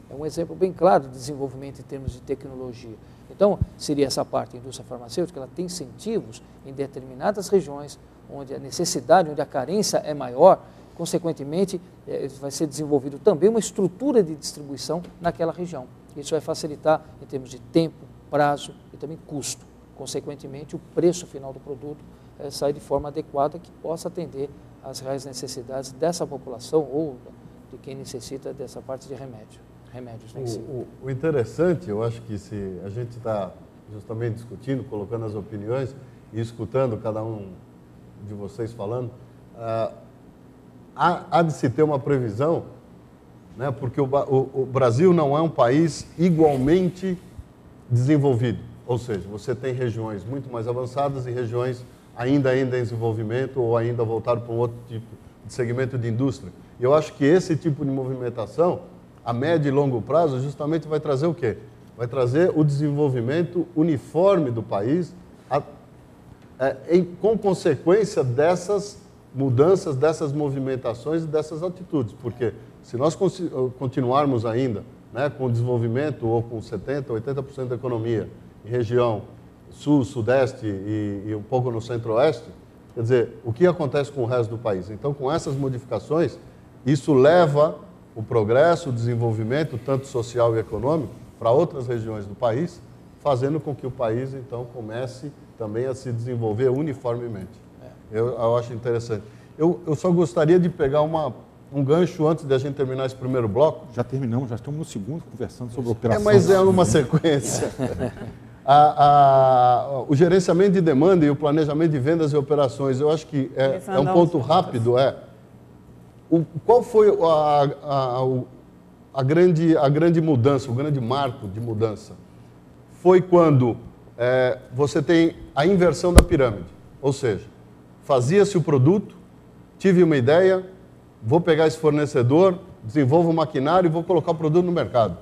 é um exemplo bem claro de desenvolvimento em termos de tecnologia. Então, seria essa parte, a indústria farmacêutica, ela tem incentivos em determinadas regiões, onde a necessidade, onde a carência é maior, consequentemente, vai ser desenvolvido também uma estrutura de distribuição naquela região. Isso vai facilitar em termos de tempo, prazo e também custo. Consequentemente, o preço final do produto sai de forma adequada que possa atender às reais necessidades dessa população ou de quem necessita dessa parte de remédios. Né? O interessante, eu acho que se a gente está justamente discutindo, colocando as opiniões e escutando cada um de vocês falando, há de se ter uma previsão, né, porque o Brasil não é um país igualmente desenvolvido, ou seja, você tem regiões muito mais avançadas e regiões ainda em desenvolvimento ou ainda voltado para um outro tipo de segmento de indústria. E eu acho que esse tipo de movimentação, a médio e longo prazo, justamente vai trazer o quê? Vai trazer o desenvolvimento uniforme do país com consequência dessas mudanças, dessas movimentações e dessas atitudes. Porque se nós continuarmos ainda, né, com o desenvolvimento ou com 70%, 80% da economia em região sul, sudeste e um pouco no centro-oeste, quer dizer, o que acontece com o resto do país? Então, com essas modificações, isso leva o progresso, o desenvolvimento, tanto social e econômico, para outras regiões do país, fazendo com que o país, então, comece também a se desenvolver uniformemente. Eu acho interessante. Eu só gostaria de pegar um gancho antes de a gente terminar esse primeiro bloco. Já terminamos, já estamos no segundo conversando sobre operação. Mas é uma sequência. O gerenciamento de demanda e o planejamento de vendas e operações, eu acho que é um ponto rápido. Qual foi a grande mudança, o grande marco de mudança? Foi quando você tem a inversão da pirâmide. Ou seja, fazia-se o produto, tive uma ideia, vou pegar esse fornecedor, desenvolvo o maquinário e vou colocar o produto no mercado.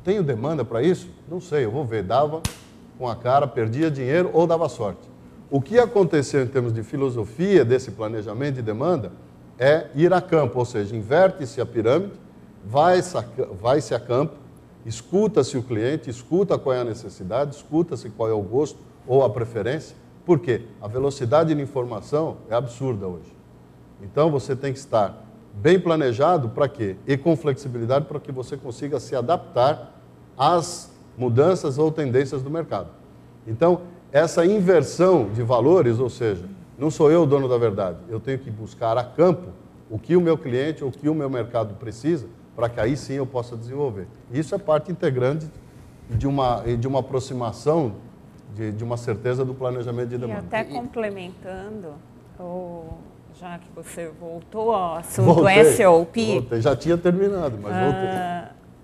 Tenho demanda para isso? Não sei, eu vou ver. Dava com a cara, perdia dinheiro ou dava sorte. O que aconteceu em termos de filosofia desse planejamento de demanda é ir a campo, ou seja, inverte-se a pirâmide, vai-se a campo, escuta-se o cliente, escuta qual é a necessidade, escuta-se qual é o gosto ou a preferência. Por quê? A velocidade de informação é absurda hoje. Então, você tem que estar bem planejado para quê? E com flexibilidade para que você consiga se adaptar às mudanças ou tendências do mercado. Então, essa inversão de valores, ou seja, não sou eu o dono da verdade, eu tenho que buscar a campo o que o meu cliente ou o que o meu mercado precisa para que aí sim eu possa desenvolver. Isso é parte integrante de uma aproximação, de uma certeza do planejamento de demanda. E até complementando, já que você voltou ao assunto SOP... Voltei, já tinha terminado, mas voltei.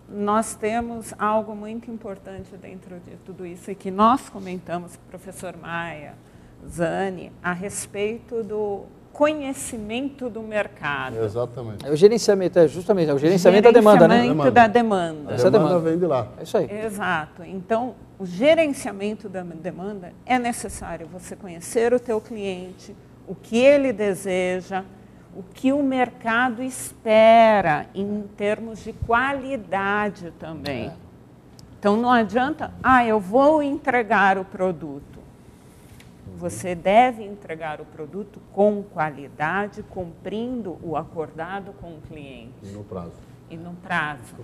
Nós temos algo muito importante dentro de tudo isso e que nós comentamos, professor Maia, Zani, a respeito do conhecimento do mercado. Exatamente. O gerenciamento, justamente, o gerenciamento da demanda, né? Gerenciamento da demanda. A demanda vem de lá. É isso aí. Exato. Então, o gerenciamento da demanda é necessário você conhecer o teu cliente, o que ele deseja, o que o mercado espera em termos de qualidade também. Então, não adianta, eu vou entregar o produto. Você deve entregar o produto com qualidade, cumprindo o acordado com o cliente. E no prazo. E no prazo.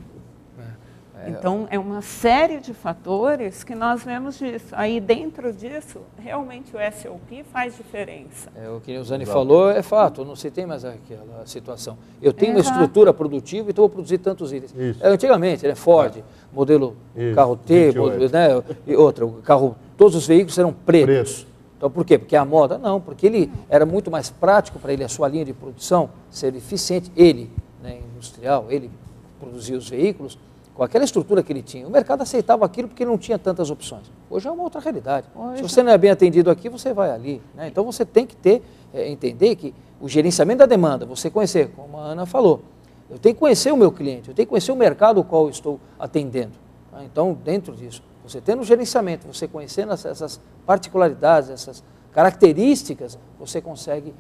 Então, é uma série de fatores que nós vemos disso. Aí, dentro disso, realmente o SOP faz diferença. O que o Zani falou é fato, não se tem mais aquela situação. Eu tenho uma estrutura produtiva, então vou produzir tantos itens. Antigamente, Ford, modelo carro T, modelo, né, e outra, o carro, todos os veículos eram pretos. Então, por quê? Porque a moda? Não, porque ele era muito mais prático para ele, a sua linha de produção, ser eficiente. Ele, né, industrial, ele produzia os veículos com aquela estrutura que ele tinha. O mercado aceitava aquilo porque não tinha tantas opções. Hoje é uma outra realidade. Se você não é bem atendido aqui, você vai ali, né? Então você tem que entender que o gerenciamento da demanda, você conhecer, como a Ana falou, eu tenho que conhecer o meu cliente, eu tenho que conhecer o mercado ao qual eu estou atendendo. Tá? Então, dentro disso, você tendo o gerenciamento, você conhecendo essas particularidades, essas características, você consegue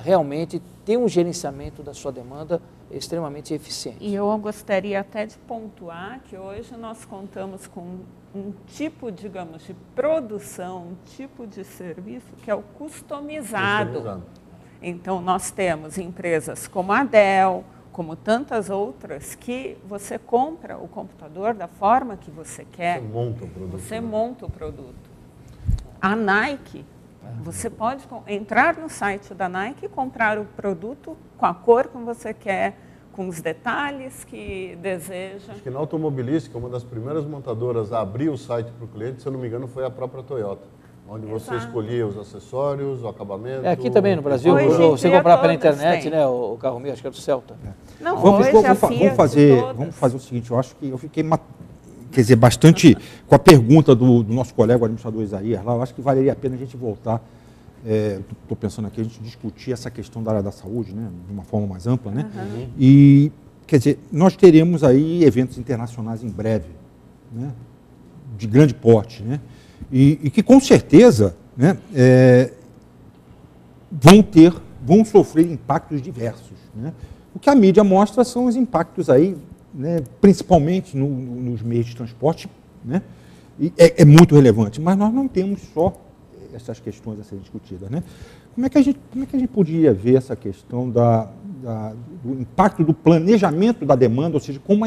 realmente ter um gerenciamento da sua demanda extremamente eficiente. E eu gostaria até de pontuar que hoje nós contamos com um tipo, digamos, de produção, um tipo de serviço que é o customizado. Então, nós temos empresas como a Dell, como tantas outras, que você compra o computador da forma que você quer. Você monta o produto. Você monta o produto. A Nike, você pode entrar no site da Nike e comprar o produto com a cor que você quer, com os detalhes que deseja. Acho que na automobilística, uma das primeiras montadoras a abrir o site para o cliente, se eu não me engano, foi a própria Toyota, onde você escolhia os acessórios, o acabamento. Aqui também no Brasil, você comprar pela internet, né, o carro meu, acho que era do Celta. Não, vamos fazer o seguinte, eu acho que eu fiquei bastante com a pergunta do nosso colega, o administrador Isaías, lá, eu acho que valeria a pena a gente voltar, estou pensando aqui, a gente discutir essa questão da área da saúde, né, de uma forma mais ampla, né? E, quer dizer, nós teremos aí eventos internacionais em breve, né, de grande porte, né, e que com certeza, né, vão sofrer impactos diversos, né? O que a mídia mostra são os impactos aí, né, principalmente nos meios de transporte, né, e é muito relevante, mas nós não temos só essas questões a serem discutidas, né? Como é que a gente poderia ver essa questão do impacto do planejamento da demanda, ou seja, como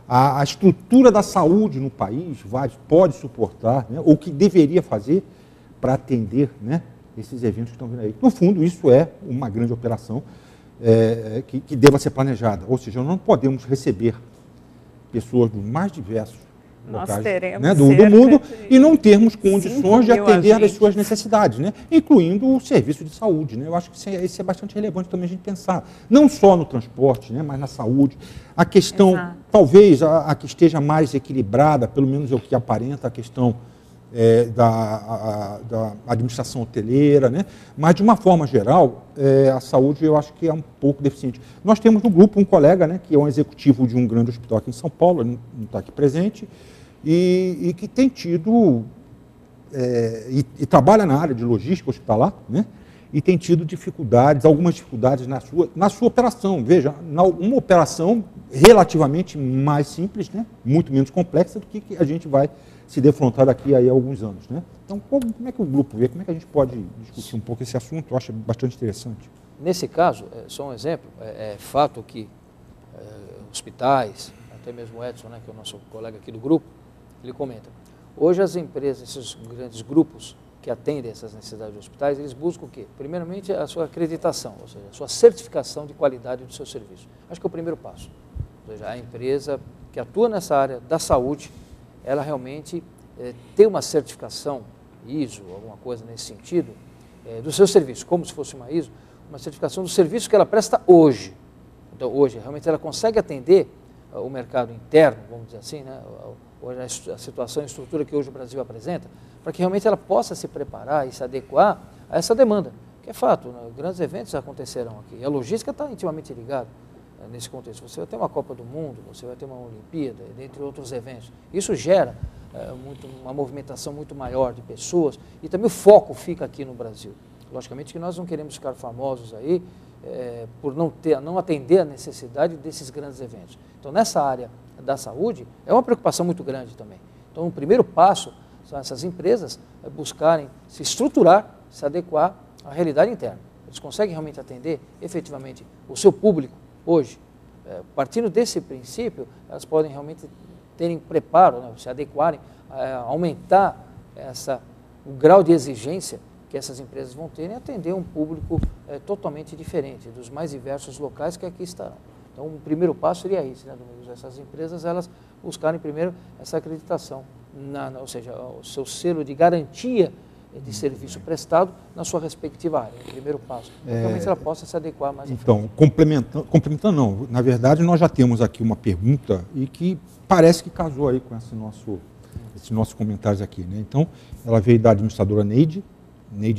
a estrutura da saúde no país pode suportar, né, ou que deveria fazer para atender, né, esses eventos que estão vindo aí. No fundo, isso é uma grande operação que deva ser planejada, ou seja, não podemos receber pessoas dos mais diversos locais, né, do mundo e não termos condições de atender às suas necessidades, né, incluindo o serviço de saúde, né. Eu acho que isso é bastante relevante também a gente pensar, não só no transporte, né, mas na saúde. A questão, talvez, a que esteja mais equilibrada, pelo menos é o que aparenta, a questão da administração hoteleira, né? Mas, de uma forma geral, a saúde eu acho que é um pouco deficiente. Nós temos no grupo um colega, né, que é um executivo de um grande hospital aqui em São Paulo, ele não está aqui presente, e que tem tido, e trabalha na área de logística hospitalar, né? E tem tido dificuldades, algumas dificuldades na sua operação. Veja, uma operação relativamente mais simples, né? Muito menos complexa do que a gente vai se defrontar daqui a alguns anos, né? Então, como é que o grupo vê? Como é que a gente pode discutir um pouco esse assunto? Eu acho bastante interessante. Nesse caso, só um exemplo, é fato que hospitais, até mesmo o Edson, né, que é o nosso colega aqui do grupo, ele comenta, hoje as empresas, esses grandes grupos que atendem essas necessidades de hospitais, eles buscam o quê? Primeiramente, a sua acreditação, ou seja, a sua certificação de qualidade do seu serviço. Acho que é o primeiro passo. Ou seja, a empresa que atua nessa área da saúde, ela realmente tem uma certificação ISO, alguma coisa nesse sentido, do seu serviço, como se fosse uma ISO, uma certificação do serviço que ela presta hoje. Então, hoje, realmente, ela consegue atender o mercado interno, vamos dizer assim, né? A situação e a estrutura que hoje o Brasil apresenta, para que realmente ela possa se preparar e se adequar a essa demanda. Que é fato, né? Grandes eventos acontecerão aqui. E a logística está intimamente ligada nesse contexto. Você vai ter uma Copa do Mundo, você vai ter uma Olimpíada, dentre outros eventos. Isso gera uma movimentação muito maior de pessoas e também o foco fica aqui no Brasil. Logicamente que nós não queremos ficar famosos aí por não atender a necessidade desses grandes eventos. Então, nessa área da saúde, é uma preocupação muito grande também. Então, o primeiro passo são essas empresas buscarem se estruturar, se adequar à realidade interna. Eles conseguem realmente atender efetivamente o seu público hoje, partindo desse princípio, elas podem realmente terem preparo, né, se adequarem, aumentar o grau de exigência que essas empresas vão ter e atender um público totalmente diferente, dos mais diversos locais que aqui estarão. Então, o primeiro passo seria isso, né, Domingos? Essas empresas, elas buscarem primeiro essa acreditação, ou seja, o seu selo de garantia de serviço prestado na sua respectiva área, o primeiro passo. Realmente ela possa se adequar mais à frente. Então, complementando não, na verdade nós já temos aqui uma pergunta e que parece que casou aí com esses nossos comentários aqui, né? Então, ela veio da administradora Neide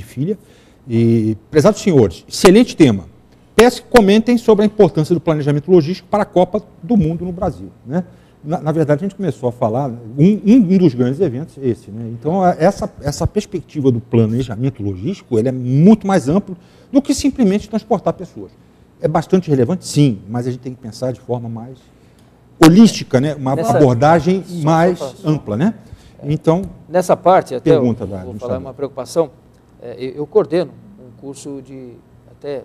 Filha, e, prezados senhores, excelente tema. Peço que comentem sobre a importância do planejamento logístico para a Copa do Mundo no Brasil, né? Na verdade, a gente começou a falar, um dos grandes eventos é esse, né? Então, essa perspectiva do planejamento logístico, ele é muito mais amplo do que simplesmente transportar pessoas. É bastante relevante, sim, mas a gente tem que pensar de forma mais holística, né? Uma abordagem mais ampla, né? Então, nessa parte, até vou falar uma preocupação, eu coordeno um curso até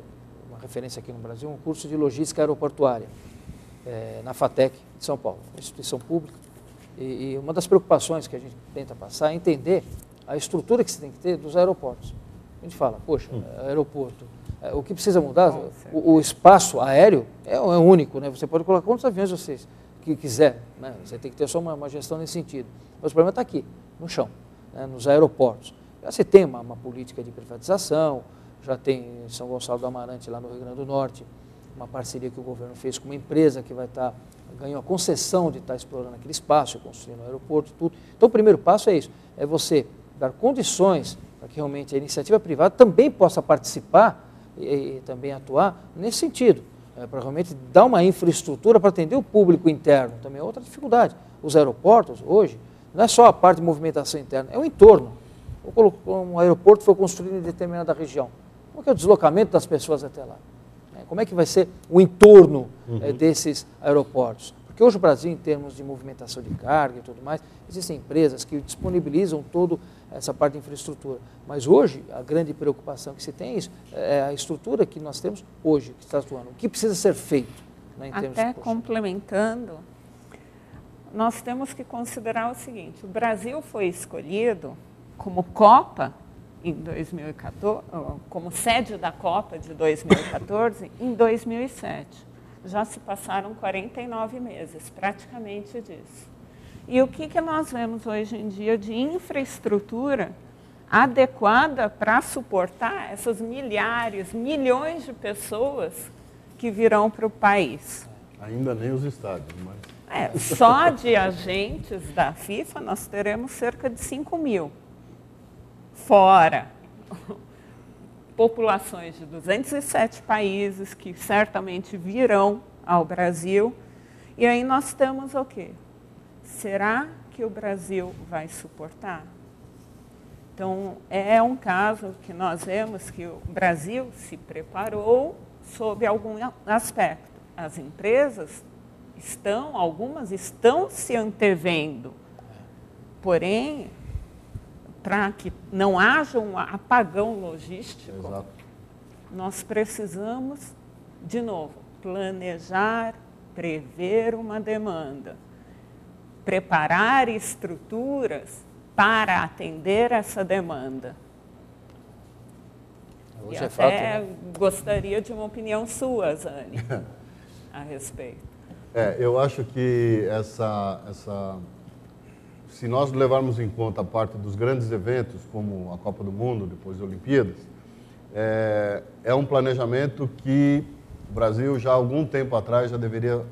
uma referência aqui no Brasil, um curso de logística aeroportuária, na FATEC de São Paulo, uma instituição pública, e uma das preocupações que a gente tenta passar é entender a estrutura que se tem que ter dos aeroportos. A gente fala, poxa, aeroporto, o que precisa mudar, o espaço aéreo é único, né? Você pode colocar quantos aviões você quiser, né? Você tem que ter só uma gestão nesse sentido. Mas o problema está aqui, no chão, né? Nos aeroportos. Já se tem uma política de privatização, já tem em São Gonçalo do Amarante, lá no Rio Grande do Norte, uma parceria que o governo fez com uma empresa que ganhou a concessão de estar explorando aquele espaço, construindo um aeroporto, tudo. Então, o primeiro passo é isso, é você dar condições para que realmente a iniciativa privada também possa participar e também atuar nesse sentido, para realmente dar uma infraestrutura para atender o público interno, também é outra dificuldade. Os aeroportos, hoje, não é só a parte de movimentação interna, é o entorno. Um aeroporto foi construído em determinada região. Como é o deslocamento das pessoas até lá? Como é que vai ser o entorno desses aeroportos? Porque hoje o Brasil, em termos de movimentação de carga e tudo mais, existem empresas que disponibilizam toda essa parte de infraestrutura. Mas hoje, a grande preocupação que se tem é a estrutura que nós temos hoje, que está atuando. O que precisa ser feito, né, em termos de custo? Complementando, nós temos que considerar o seguinte, o Brasil foi escolhido como Copa em 2014, como sede da Copa de 2014, em 2007. Já se passaram 49 meses, praticamente disso. E o que nós vemos hoje em dia de infraestrutura adequada para suportar essas milhões de pessoas que virão para o país? Ainda nem os estádios, mas... Só de agentes da FIFA nós teremos cerca de 5 mil. Fora populações de 207 países que certamente virão ao Brasil. E aí nós temos o quê? Será que o Brasil vai suportar? Então, é um caso que nós vemos que o Brasil se preparou sob algum aspecto. As empresas algumas estão se antevendo, porém, para que não haja um apagão logístico, Exato. Nós precisamos, de novo, planejar, prever uma demanda, preparar estruturas para atender essa demanda. Hoje e é fato, até né? Gostaria de uma opinião sua, Zani, a respeito. Eu acho que se nós levarmos em conta a parte dos grandes eventos, como a Copa do Mundo, depois das Olimpíadas, é um planejamento que o Brasil já há algum tempo atrás já deveria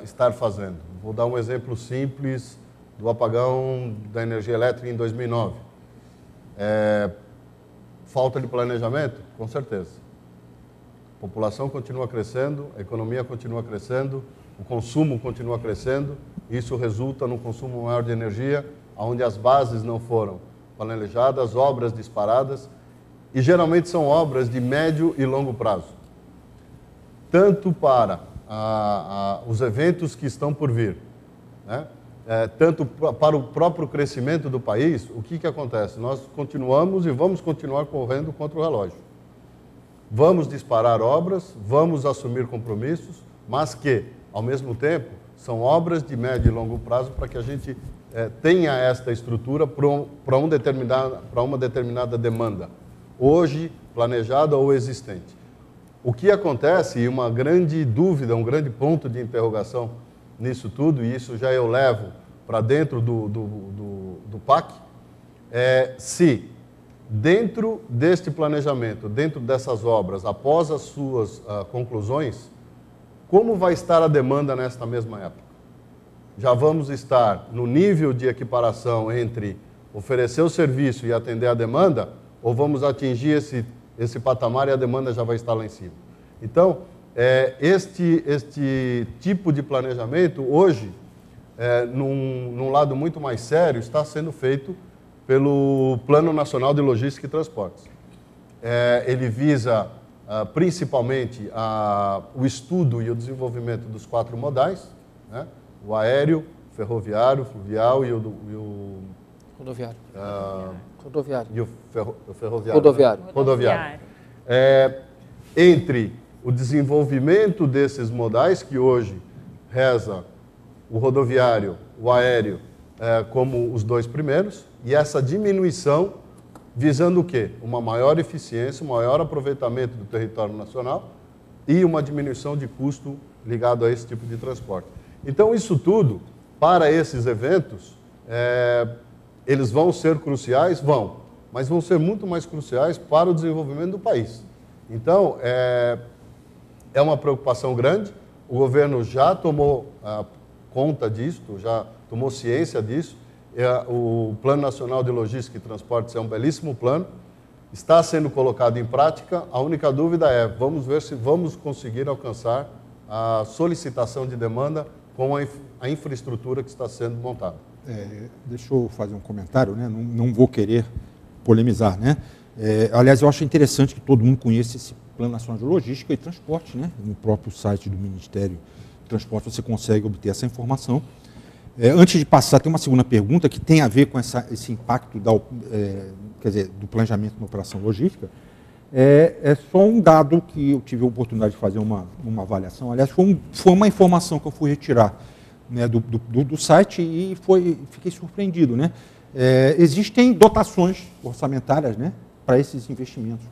estar fazendo. Vou dar um exemplo simples do apagão da energia elétrica em 2009. Falta de planejamento? Com certeza. A população continua crescendo, a economia continua crescendo, o consumo continua crescendo, isso resulta num consumo maior de energia, onde as bases não foram planejadas, obras disparadas, e geralmente são obras de médio e longo prazo. Tanto para os eventos que estão por vir, né? Tanto para o próprio crescimento do país, o que acontece? Nós continuamos e vamos continuar correndo contra o relógio. Vamos disparar obras, vamos assumir compromissos, mas que, ao mesmo tempo, são obras de médio e longo prazo para que a gente tenha esta estrutura para uma determinada demanda, hoje planejada ou existente. O que acontece, e uma grande dúvida, um grande ponto de interrogação nisso tudo, e isso já eu levo para dentro do PAC, é se dentro deste planejamento, dentro dessas obras, após as suas conclusões, como vai estar a demanda nesta mesma época? Já vamos estar no nível de equiparação entre oferecer o serviço e atender a demanda, ou vamos atingir esse patamar e a demanda já vai estar lá em cima? Então, este tipo de planejamento, hoje, num lado muito mais sério, está sendo feito pelo Plano Nacional de Logística e Transportes. Ele visa, principalmente, o estudo e o desenvolvimento dos 4 modais, né? O aéreo, ferroviário, fluvial e o rodoviário. Rodoviário. E o ferroviário. Rodoviário. Né? Rodoviário. Entre o desenvolvimento desses modais, que hoje reza o rodoviário, o aéreo, como os 2 primeiros, e essa diminuição visando o quê? Uma maior eficiência, um maior aproveitamento do território nacional e uma diminuição de custo ligado a esse tipo de transporte. Então, isso tudo, para esses eventos, eles vão ser cruciais? Vão, mas vão ser muito mais cruciais para o desenvolvimento do país. Então, é uma preocupação grande, o governo já tomou conta disso, já tomou ciência disso, o Plano Nacional de Logística e Transportes é um belíssimo plano, está sendo colocado em prática, a única dúvida é, vamos ver se vamos conseguir alcançar a solicitação de demanda com a infraestrutura que está sendo montada. Deixa eu fazer um comentário, né? Não vou querer polemizar, né? Aliás, eu acho interessante que todo mundo conheça esse Plano Nacional de Logística e Transporte, né? No próprio site do Ministério do Transporte você consegue obter essa informação. Antes de passar, tem uma segunda pergunta que tem a ver com esse impacto do planejamento na operação logística. É só um dado que eu tive a oportunidade de fazer uma avaliação. Aliás, foi uma informação que eu fui retirar, né, do site e fiquei surpreendido, né? Existem dotações orçamentárias, né, para esses investimentos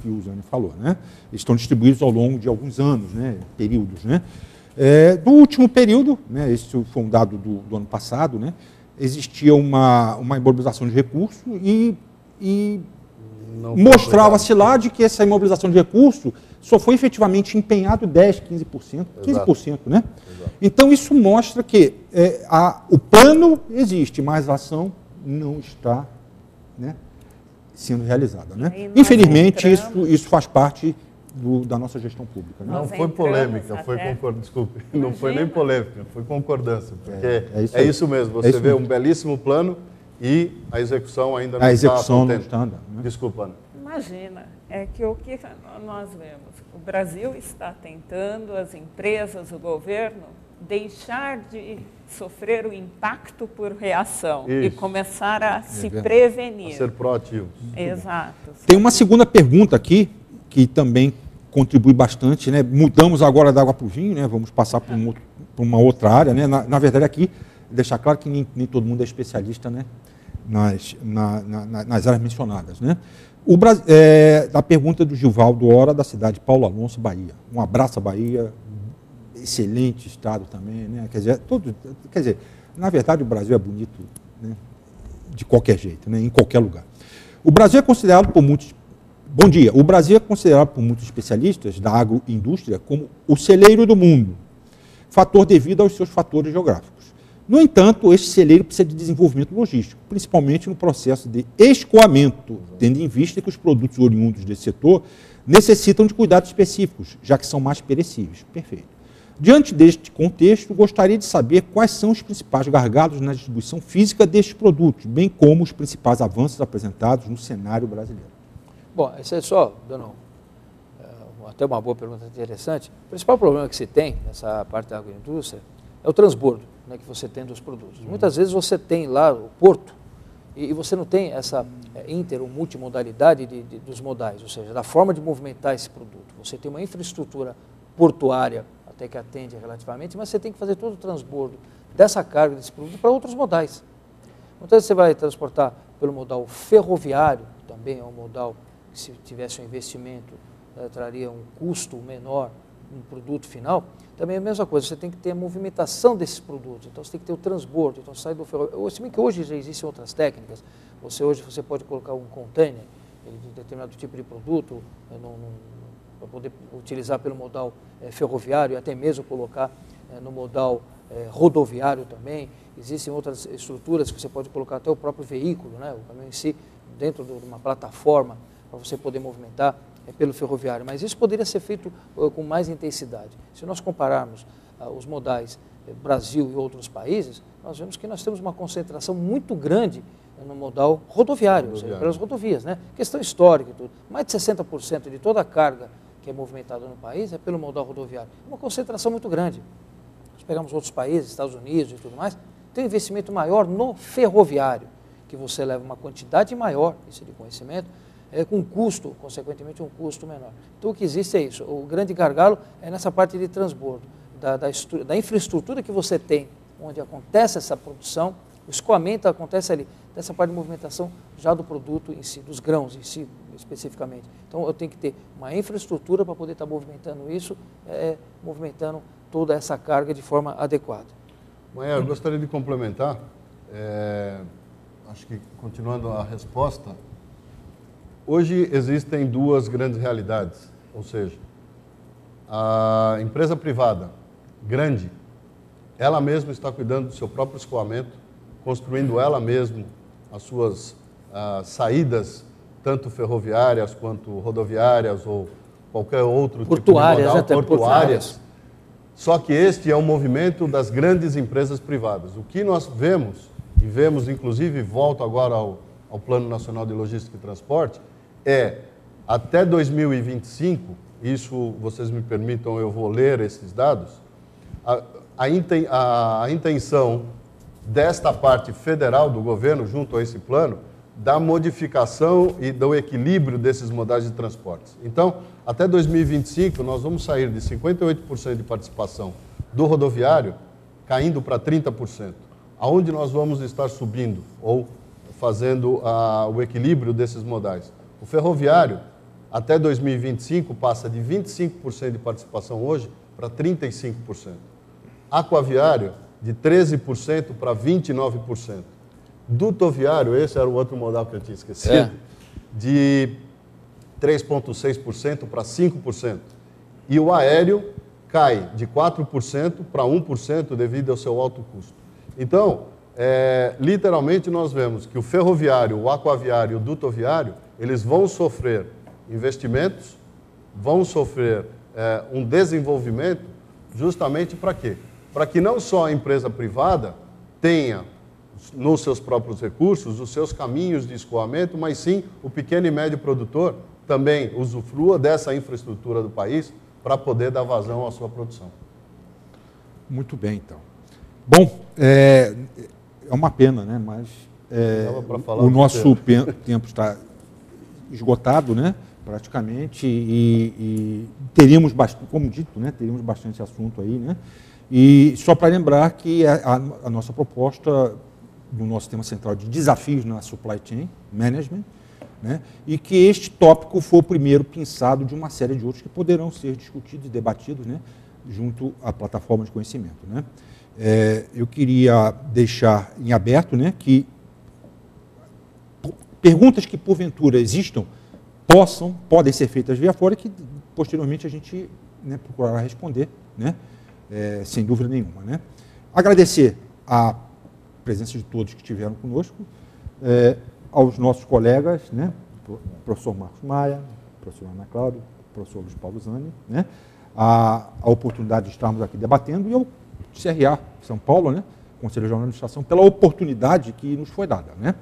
que o Zani falou, né? Eles estão distribuídos ao longo de alguns anos, né, períodos, né? Do último período, né, esse foi um dado do ano passado, né, existia uma imobilização de recursos e mostrava-se lá de que essa imobilização de recursos só foi efetivamente empenhado 10%, 15%, 15%, né? Exato. Então, isso mostra que o plano existe, mas a ação não está, né, sendo realizada, né? Infelizmente, isso faz parte da nossa gestão pública. Né? Não foi polêmica, foi concordância. Desculpe, não foi nem polêmica, foi concordância. Porque isso mesmo, você vê um belíssimo plano e a execução ainda não está andando. Né? Desculpa, Ana. Imagina, que o que nós vemos? O Brasil está tentando, as empresas, o governo, deixar de sofrer o impacto por reação e começar a se prevenir. A ser proativo. Exato. Tem uma segunda pergunta aqui, que também contribui bastante, né? Mudamos agora da água para o vinho, né? Vamos passar para uma outra área, né? Na verdade, aqui, deixar claro que nem todo mundo é especialista, né, nas áreas mencionadas, né? A pergunta do Gilvaldo Hora, da cidade de Paulo Alonso, Bahia. Um abraço à Bahia, excelente estado também, né? Quer dizer, na verdade, o Brasil é bonito, né, de qualquer jeito, né, em qualquer lugar. O Brasil é considerado por muitos... Bom dia. O Brasil é considerado por muitos especialistas da agroindústria como o celeiro do mundo, fator devido aos seus fatores geográficos. No entanto, este celeiro precisa de desenvolvimento logístico, principalmente no processo de escoamento, tendo em vista que os produtos oriundos desse setor necessitam de cuidados específicos, já que são mais perecíveis. Perfeito. Diante deste contexto, gostaria de saber quais são os principais gargalos na distribuição física destes produtos, bem como os principais avanços apresentados no cenário brasileiro. Bom, isso é só, dando até uma boa pergunta interessante. O principal problema que se tem nessa parte da agroindústria é o transbordo, né, que você tem dos produtos. Muitas vezes você tem lá o porto e você não tem essa inter ou multimodalidade dos modais, ou seja, da forma de movimentar esse produto. Você tem uma infraestrutura portuária até que atende relativamente, mas você tem que fazer todo o transbordo dessa carga, desse produto, para outros modais. Então você vai transportar pelo modal ferroviário, também é um modal que, se tivesse um investimento, traria um custo menor no produto final. Também é a mesma coisa, você tem que ter a movimentação desses produtos, então você tem que ter o transbordo, então sai do ferroviário. Se bem que hoje já existem outras técnicas, hoje você pode colocar um container de determinado tipo de produto, para poder utilizar pelo modal ferroviário e até mesmo colocar no modal rodoviário também. Existem outras estruturas que você pode colocar até o próprio veículo, né, o caminhão em si, dentro de uma plataforma para você poder movimentar pelo ferroviário. Mas isso poderia ser feito com mais intensidade. Se nós compararmos os modais Brasil e outros países, nós vemos que nós temos uma concentração muito grande no modal rodoviário, ou seja, pelas rodovias, né? Questão histórica e tudo. Mais de 60% de toda a carga que é movimentada no país é pelo modal rodoviário. É uma concentração muito grande. Nós pegamos outros países, Estados Unidos e tudo mais, tem um investimento maior no ferroviário, que você leva uma quantidade maior, isso de conhecimento, com um custo, consequentemente um custo menor. Então o que existe é isso, o grande gargalo é nessa parte de transbordo, da infraestrutura que você tem, onde acontece essa produção, o escoamento acontece ali, dessa parte de movimentação já do produto em si, dos grãos em si, especificamente. Então eu tenho que ter uma infraestrutura para poder estar movimentando isso, movimentando toda essa carga de forma adequada. Maia, eu gostaria de complementar, acho que continuando a resposta, hoje existem duas grandes realidades, ou seja, a empresa privada grande, ela mesma está cuidando do seu próprio escoamento, construindo ela mesma as suas saídas, tanto ferroviárias quanto rodoviárias ou qualquer outro tipo de modal, portuárias. Só que este é um movimento das grandes empresas privadas. O que nós vemos, e vemos inclusive, volto agora ao Plano Nacional de Logística e Transporte, até 2025, isso vocês me permitam, eu vou ler esses dados, a intenção desta parte federal do governo, junto a esse plano, da modificação e do equilíbrio desses modais de transportes. Então, até 2025, nós vamos sair de 58% de participação do rodoviário, caindo para 30%. Aonde nós vamos estar subindo ou fazendo o equilíbrio desses modais? O ferroviário, até 2025, passa de 25% de participação hoje para 35%. Aquaviário, de 13% para 29%. Dutoviário, esse era o outro modal que eu tinha esquecido, de 3,6% para 5%. E o aéreo cai de 4% para 1% devido ao seu alto custo. Então, literalmente nós vemos que o ferroviário, o aquaviário e o dutoviário, eles vão sofrer investimentos, vão sofrer um desenvolvimento justamente para quê? Para que não só a empresa privada tenha nos seus próprios recursos os seus caminhos de escoamento, mas sim o pequeno e médio produtor também usufrua dessa infraestrutura do país para poder dar vazão à sua produção. Muito bem, então. Bom, é uma pena, né? Mas o nosso tempo está esgotado, né? Praticamente, e teríamos bastante, como dito, né? Teríamos bastante assunto aí, né? E só para lembrar que a nossa proposta do nosso tema central de desafios na supply chain management, né? E que este tópico foi o primeiro pensado de uma série de outros que poderão ser discutidos e debatidos, né? Junto à plataforma de conhecimento, né? Eu queria deixar em aberto, né? Que perguntas que porventura existam podem ser feitas via fora e que posteriormente a gente, né, procurará responder, né? Sem dúvida nenhuma, né? Agradecer a presença de todos que estiveram conosco, aos nossos colegas, né? Professor Marcos Maia, professor Ana Cláudia, professor Luiz Paulo Zani, né? A oportunidade de estarmos aqui debatendo, e ao CRA São Paulo, né? Conselho Regional de Administração, pela oportunidade que nos foi dada, né?